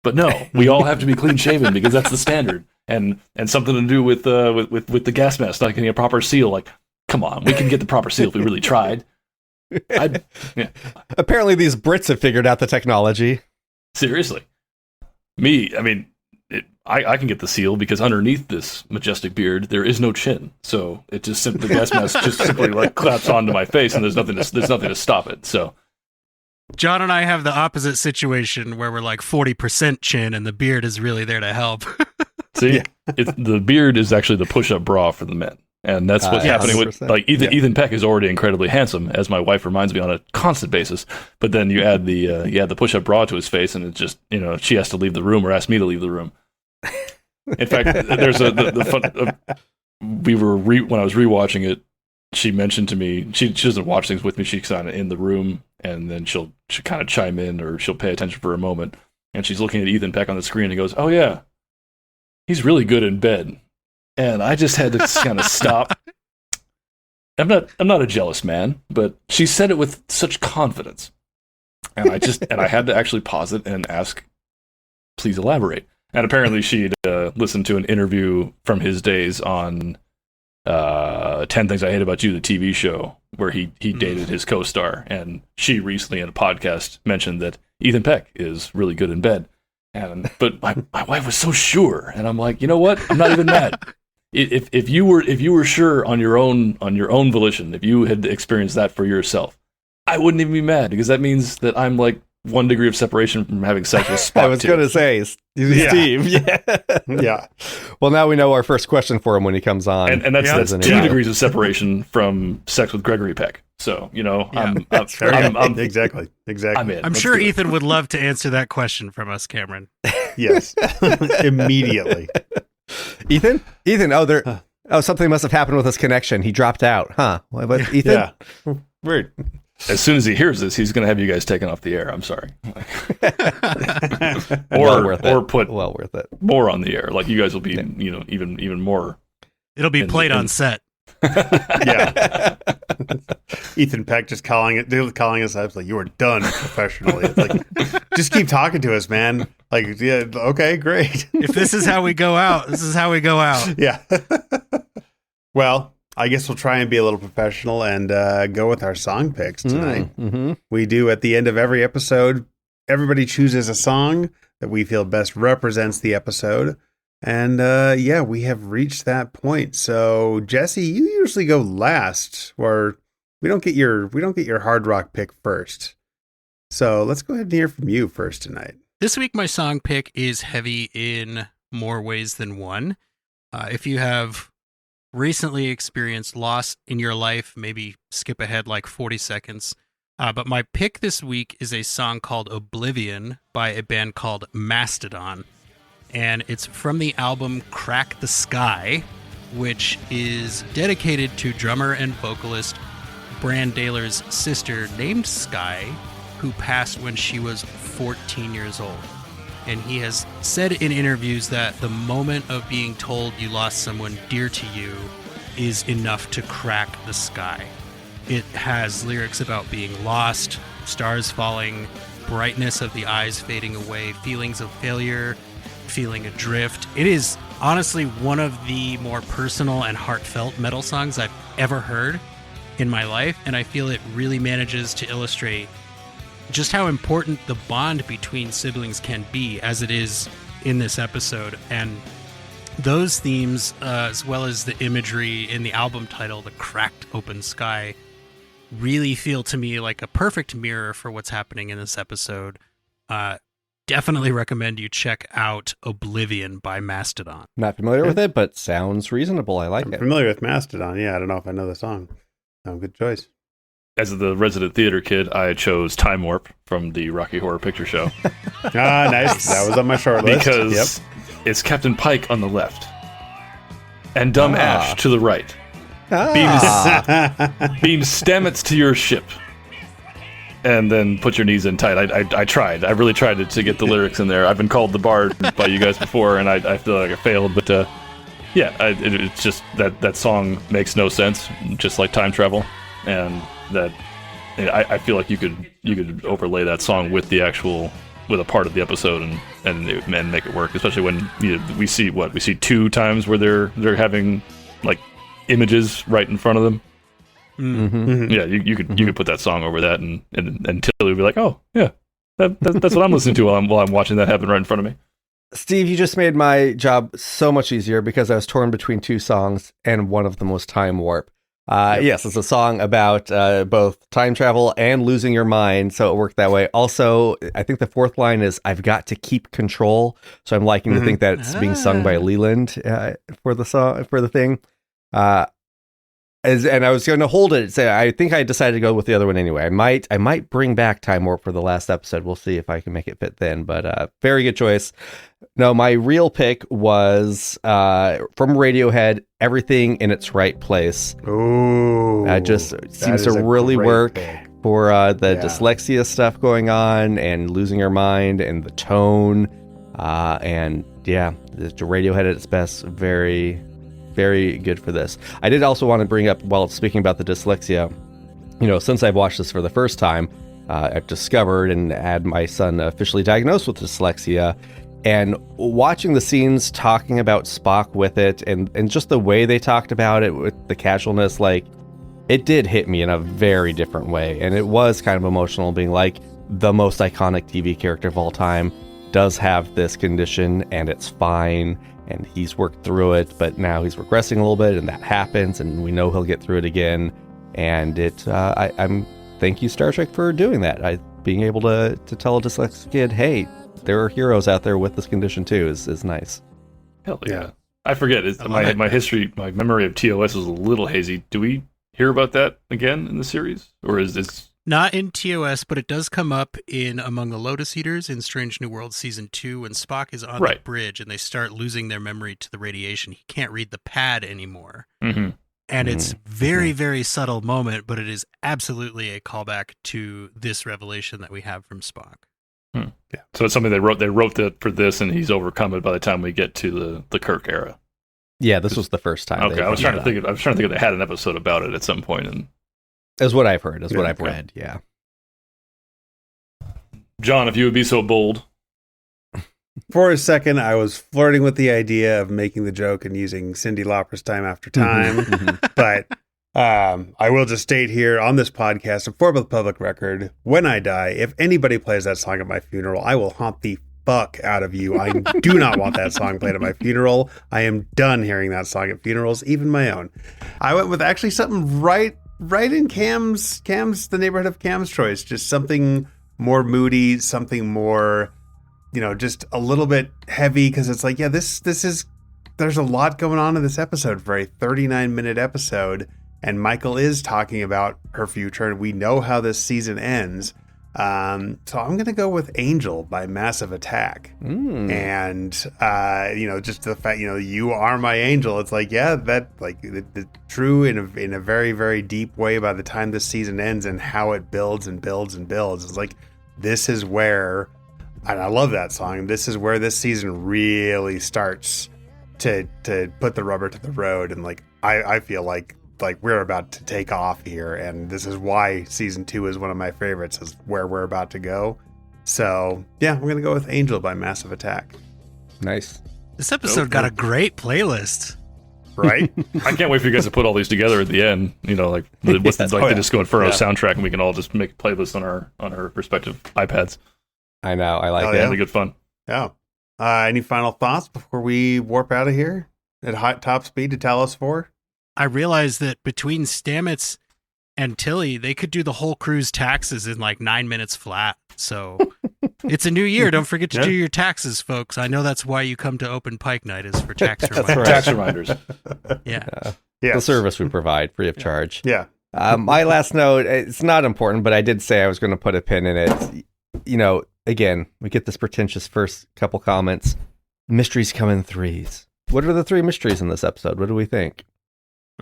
but no, we all have to be clean shaven because that's the standard. And something to do with the gas mask not getting a proper seal. Like, come on, we can get the proper seal if we really tried. Apparently, these Brits have figured out the technology. Seriously, I can get the seal because underneath this majestic beard there is no chin, so it just simply the gas mask just simply like claps onto my face, and there's nothing to stop it. So John and I have the opposite situation where we're like 40% chin and the beard is really there to help. See, the beard is actually the push-up bra for the men. And that's what's happening with, like, Ethan Peck is already incredibly handsome, as my wife reminds me on a constant basis. But then you add the push-up bra to his face, and it's just, she has to leave the room or ask me to leave the room. In fact, there's when I was rewatching it, she mentioned to me, she doesn't watch things with me. She's kind of in the room, and then she'll kind of chime in, or she'll pay attention for a moment, and she's looking at Ethan Peck on the screen and goes, "Oh yeah, he's really good in bed." And I just had to kind of stop. I'm not a jealous man, but she said it with such confidence, and I had to actually pause it and ask, "Please elaborate." And apparently, she'd listened to an interview from his days on 10 Things I Hate About You, the TV show, where he dated his co-star, and she recently in a podcast mentioned that Ethan Peck is really good in bed. But my wife was so sure, and I'm like, you know what? I'm not even mad. If you were sure on your own volition, if you had experienced that for yourself, I wouldn't even be mad, because that means that I'm like 1 degree of separation from having sex with Spock. I was going to say, Steve. Yeah. Well, now we know our first question for him when he comes on. And that's 2 degrees of separation from sex with Gregory Peck. So, I'm exactly. I'm in. I'm sure Ethan would love to answer that question from us, Cameron. Yes. Immediately. Ethan? Something must have happened with his connection. He dropped out. Huh? What, Ethan? Yeah. Weird. As soon as he hears this, he's going to have you guys taken off the air. I'm sorry. or put well worth it more on the air. Like, you guys will be, even more. It'll be played on set. Yeah. Ethan Peck just calling us up like, "You are done professionally." It's like, just keep talking to us, man. Like, yeah, okay, great. If this is how we go out, this is how we go out. Yeah. Well, I guess we'll try and be a little professional and go with our song picks tonight. Mm-hmm. We do at the end of every episode, everybody chooses a song that we feel best represents the episode. And we have reached that point. So, Jesse, you usually go last, or we don't get your hard rock pick first. So let's go ahead and hear from you first tonight. This week, my song pick is heavy in more ways than one. If you have recently experienced loss in your life, maybe skip ahead like 40 seconds. But my pick this week is a song called Oblivion by a band called Mastodon. And it's from the album Crack the Sky, which is dedicated to drummer and vocalist Bran Daler's sister named Sky, who passed when she was 14 years old. And he has said in interviews that the moment of being told you lost someone dear to you is enough to crack the sky. It has lyrics about being lost, stars falling, brightness of the eyes fading away, feelings of failure, feeling adrift. It is honestly one of the more personal and heartfelt metal songs I've ever heard in my life, and I feel it really manages to illustrate just how important the bond between siblings can be, as it is in this episode. And those themes, as well as the imagery in the album title, The Cracked Open Sky, really feel to me like a perfect mirror for what's happening in this episode. Definitely recommend you check out Oblivion by Mastodon. Not familiar with it, but sounds reasonable. I like it. Familiar with Mastodon. Yeah, I don't know if I know the song. Good choice. As the resident theater kid, I chose Time Warp from the Rocky Horror Picture Show. Nice. That was on my short list. Because it's Captain Pike on the left and Dumb Ash to the right. Beam Stamets to your ship. And then put your knees in tight. I tried. I really tried to get the lyrics in there. I've been called the bard by you guys before, and I feel like I failed. But it's just that song makes no sense, just like time travel. And that I feel like you could overlay that song with a part of the episode and make it work. Especially when we see 2 times where they're having like images right in front of them. Mm-hmm. Yeah, you could put that song over that, and Tilly would be like, "Oh, yeah, that's what I'm listening to while I'm watching that happen right in front of me." Steve, you just made my job so much easier because I was torn between 2 songs, and one of them was Time Warp. Yes, it's a song about both time travel and losing your mind, so it worked that way. Also, I think the fourth line is "I've got to keep control," so I'm liking to think that it's being sung by Leland for the song for the thing. And I was going to hold it. Say, I think I decided to go with the other one anyway. I might bring back Time Warp for the last episode. We'll see if I can make it fit then. But very good choice. No, my real pick was from Radiohead. Everything in its right place. Ooh, just seems to really work for the dyslexia stuff going on and losing your mind and the tone. And yeah, the Radiohead at its best. Very, very good for this. I did also want to bring up, while speaking about the dyslexia, since I've watched this for the first time, I've discovered and had my son officially diagnosed with dyslexia. And watching the scenes talking about Spock with it and just the way they talked about it with the casualness, like, it did hit me in a very different way. And it was kind of emotional being like, the most iconic TV character of all time does have this condition and it's fine. And he's worked through it, but now he's regressing a little bit, and that happens, and we know he'll get through it again. And I'm thank you, Star Trek, for doing that. Being able to tell a dyslexic kid, hey, there are heroes out there with this condition too, is nice. Hell yeah! I forget. My memory of TOS is a little hazy. Do we hear about that again in the series, or is this? Not in TOS, but it does come up in Among the Lotus Eaters in Strange New Worlds Season 2 when Spock is on the bridge and they start losing their memory to the radiation. He can't read the pad anymore. Mm-hmm. And it's very, very subtle moment, but it is absolutely a callback to this revelation that we have from Spock. Yeah. So it's something they wrote that for this, and he's overcome it by the time we get to the Kirk era. Yeah, this was the first time. Okay, I was trying to think if they had an episode about it at some point, and is what I've heard, what I've read, yeah. John, if you would be so bold. For a second, I was flirting with the idea of making the joke and using Cyndi Lauper's Time After Time. But I will just state here on this podcast, and for the public record, when I die, if anybody plays that song at my funeral, I will haunt the fuck out of you. I do not want that song played at my funeral. I am done hearing that song at funerals, even my own. I went with actually something right in Cam's the neighborhood of Cam's choice. Just something more moody, something more, just a little bit heavy, because it's like, there's a lot going on in this episode for a 39-minute episode, and Michael is talking about her future, and we know how this season ends. So I'm going to go with Angel by Massive Attack. And, just the fact, you are my angel. It's like, yeah, that like the true in a very, very deep way by the time this season ends, and how it builds and builds and builds. It's like, this is where, and I love that song. This is where this season really starts to put the rubber to the road. And like, I feel like we're about to take off here, and this is why season 2 is one of my favorites, is where we're about to go. So yeah, we're gonna go with Angel by Massive Attack. Nice. This episode got a great playlist, right? I can't wait for you guys to put all these together at the end. The Disco Inferno soundtrack, and we can all just make playlists on our respective iPads. I know, I like that. It'll be good fun. Yeah. Any final thoughts before we warp out of here at hot top speed to Talos 4? I realized that between Stamets and Tilly, they could do the whole crew's taxes in like 9 minutes flat. So it's a new year. Don't forget to do your taxes, folks. I know that's why you come to Open Pike Night, is for tax reminders. Right. Tax reminders. Yeah. The service we provide free of charge. Yeah. My last note, it's not important, but I did say I was going to put a pin in it. Again, we get this pretentious first couple comments. Mysteries come in threes. What are the 3 mysteries in this episode? What do we think?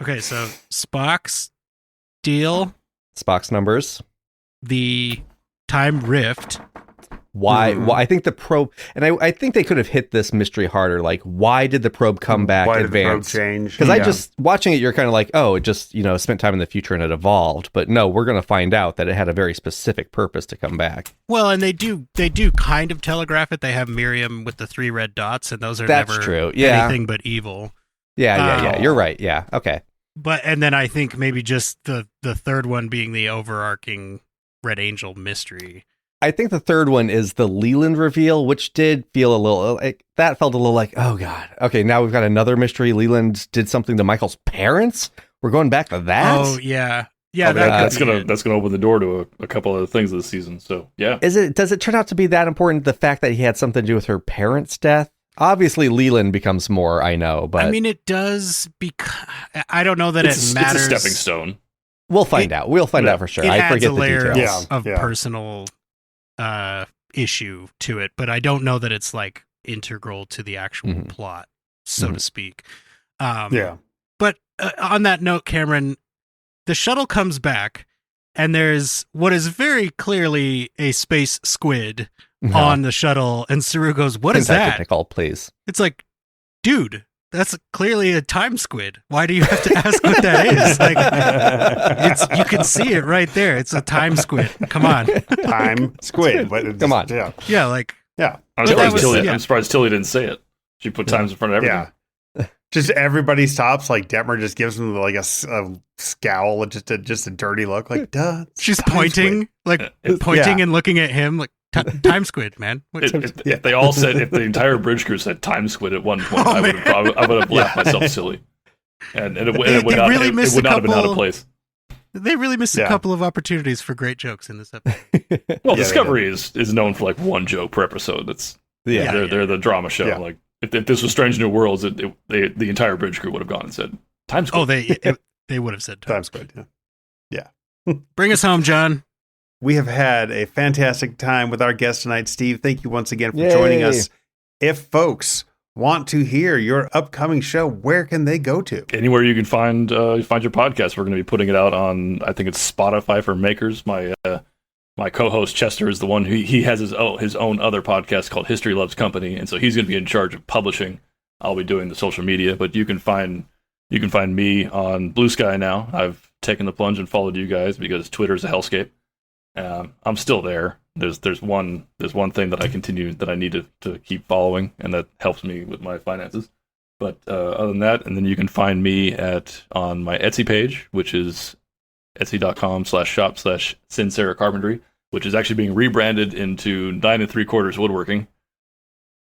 Okay, so Spock's deal. Spock's numbers. The time rift. Why? Well, I think the probe, and I think they could have hit this mystery harder. Like, why did the probe come back advanced? Why did the probe change? Because I just, watching it, you're kind of like, oh, it just, spent time in the future and it evolved. But no, we're going to find out that it had a very specific purpose to come back. Well, and they do kind of telegraph it. They have Miriam with the 3 red dots, and those are never true. Yeah. anything but evil. Yeah. You're right. Yeah. Okay. And then I think maybe just the third one being the overarching Red Angel mystery. I think the third one is the Leland reveal, which did feel a little, that felt a little like, oh God. Okay, now we've got another mystery. Leland did something to Michael's parents? We're going back to that? Oh, yeah. Yeah, I mean, that's could be that's gonna open the door to a couple other things this season. So yeah, Does it turn out to be that important? The fact that he had something to do with her parents' death. Obviously, Leland becomes more. I know, but I mean, it does because I don't know that it matters. It's a stepping stone. we'll find out. We'll find out for sure. It I adds forget a the layer details. of personal issue to it, but I don't know that it's like integral to the actual plot, so to speak. But on that note, Cameron, the shuttle comes back, and there's what is very clearly a space squid on the shuttle, and Saru goes, "What is that?" Technical, please. It's like, dude, that's clearly a time squid. Why do you have to ask what that is? Like, you can see it right there. It's a time squid. Come on, Time squid. Come on. yeah, like Yeah. I'm surprised Tilly didn't say it. She put times in front of everything. Yeah. Just everybody stops. Like Detmer just gives them like a scowl, just a dirty look. Like, duh. she's time pointing, squid. pointing and looking at him, like time squid, man. If they all said, if the entire bridge crew said time squid at one point, I would have laughed myself silly, and it would not have been out of place. They really missed a couple of opportunities for great jokes in this episode. Well, Discovery is known for like one joke per episode. They're the drama show. Yeah. Like if this was Strange New Worlds, the entire bridge crew would have gone and said time squid. Oh, they would have said Time squid. Yeah. Bring us home, John. We have had a fantastic time with our guest tonight, Steve. Thank you once again for joining us. If folks want to hear your upcoming show, where can they go to? Anywhere you can find your podcast. We're going to be putting it out on, I think it's Spotify for makers. My co-host Chester is the one who he has his own other podcast called History Loves Company, and so he's going to be in charge of publishing. I'll be doing the social media, but you can find me on Blue Sky now. I've taken the plunge and followed you guys because Twitter's a hellscape. I'm still there. There's one thing that I need to keep following, and that helps me with my finances. But other than that, and then you can find me on my Etsy page, which is etsy.com/shop/SinCera Carpentry, which is actually being rebranded into 9 3/4 Woodworking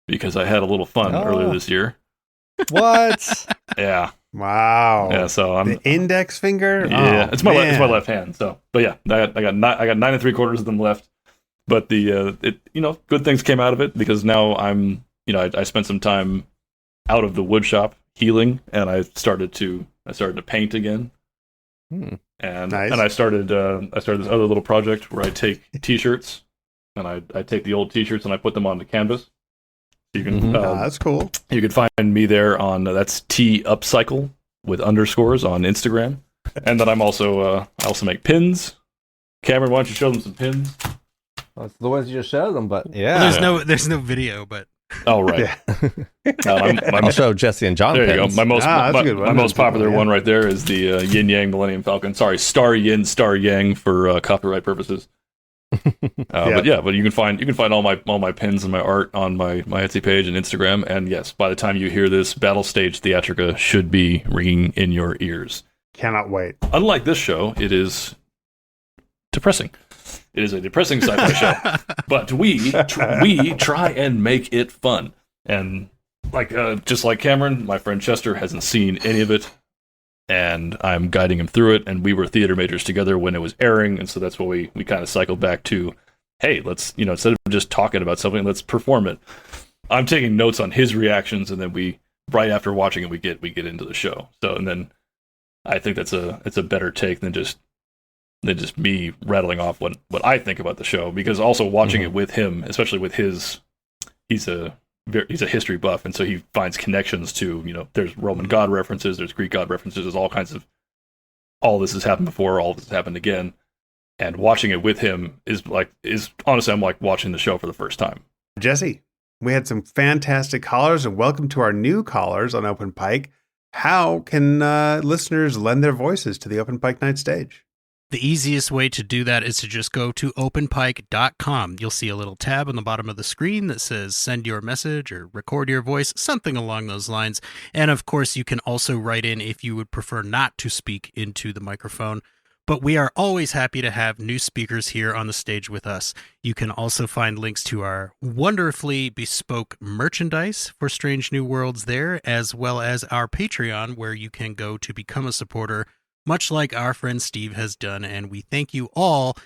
because I had a little fun earlier this year. What? Yeah. Wow. Yeah. So I'm the index finger. Yeah, oh, it's my left hand. So, but yeah, I got 9 3/4 of them left. But good things came out of it because now I spent some time out of the wood shop healing, and I started to paint again. And nice. I started this other little project where I take T-shirts and I take the old T-shirts and I put them onto canvas. You can that's cool. You can find me there on that's T Upcycle with underscores on Instagram, and then I also make pins. Cameron, why don't you show them some pins? That's the ones you just showed them, but Well, there's no video, but oh right. I'll show Jesse and John. There pins. you go. My most popular one right there is the Yin Yang Millennium Falcon. Sorry, Star Yin Star Yang for copyright purposes. But you can find all my pins and my art on my Etsy page and Instagram. And yes, by the time you hear this, Battlestage Theatrica should be ringing in your ears. Cannot wait. Unlike this show, it is depressing. It is a depressing sci-fi show, but we try and make it fun. And just like Cameron, my friend Chester hasn't seen any of it, and I'm guiding him through it. And we were theater majors together when it was airing, and so that's why we kind of cycled back to, hey, let's instead of just talking about something, let's perform it. I'm taking notes on his reactions, and then right after watching it, we get into the show. So, and then I think it's a better take than just me rattling off what I think about the show, because also watching it with him, especially with he's a history buff, and so he finds connections to, there's Roman god references, there's Greek god references, there's all kinds of, all this has happened before, all this has happened again, and watching it with him is honestly, I'm like watching the show for the first time. Jesse, we had some fantastic callers, and welcome to our new callers on Open Pike. How can listeners lend their voices to the Open Pike Night stage? The easiest way to do that is to just go to openpike.com. You'll see a little tab on the bottom of the screen that says send your message or record your voice, something along those lines. And of course, you can also write in if you would prefer not to speak into the microphone. But we are always happy to have new speakers here on the stage with us. You can also find links to our wonderfully bespoke merchandise for Strange New Worlds there, as well as our Patreon, where you can go to become a supporter much like our friend Steve has done, and we thank you all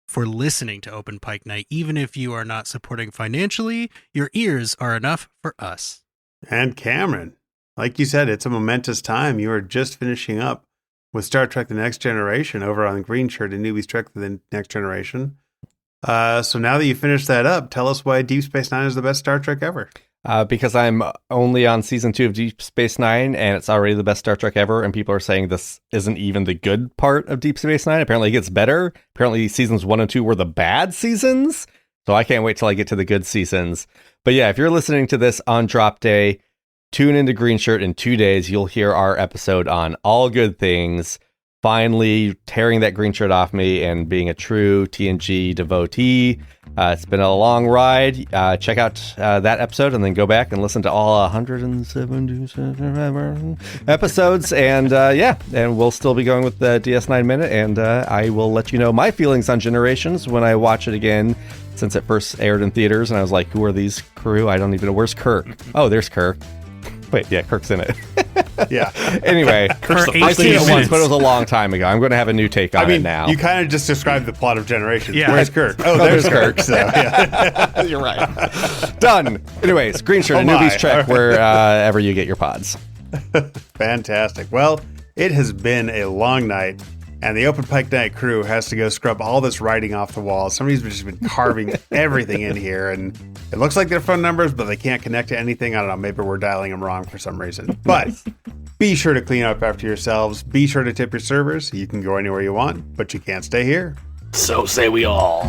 for listening to Open Pike Night. Even if you are not supporting financially, your ears are enough for us. And Cameron, like you said, it's a momentous time. You are just finishing up with Star Trek The Next Generation over on Green Shirt and Newbies Trek The Next Generation. So now that you finished that up, tell us why Deep Space Nine is the best Star Trek ever. Because I'm only on season 2 of Deep Space Nine, and it's already the best Star Trek ever, and people are saying this isn't even the good part of Deep Space Nine. Apparently it gets better. Apparently seasons 1 and 2 were the bad seasons, so I can't wait till I get to the good seasons. But yeah, if you're listening to this on drop day, tune into Green Shirt in 2 days. You'll hear our episode on All Good Things, finally tearing that green shirt off me and being a true TNG devotee. It's been a long ride. Check out that episode and then go back and listen to all 177 episodes. And and we'll still be going with the DS9 Minute. And I will let you know my feelings on Generations when I watch it again, since it first aired in theaters. And I was like, who are these crew? I don't even know. Where's Kirk? Oh, there's Kirk. Wait, yeah, Kirk's in it. Yeah. Anyway, I've seen it once, but it was a long time ago. I'm going to have a new take on it now. You kind of just described the plot of Generations. Yeah. Where's Kirk? Oh, there's Kirk. So, yeah. You're right. Done. Anyways, Green Shirt and Newbies Trek, wherever you get your pods. Fantastic. Well, it has been a long night, and the Open Pike Night crew has to go scrub all this writing off the wall. Somebody's just been carving everything in here, and it looks like their phone numbers, but they can't connect to anything. I don't know. Maybe we're dialing them wrong for some reason. But be sure to clean up after yourselves. Be sure to tip your servers. You can go anywhere you want, but you can't stay here. So say we all.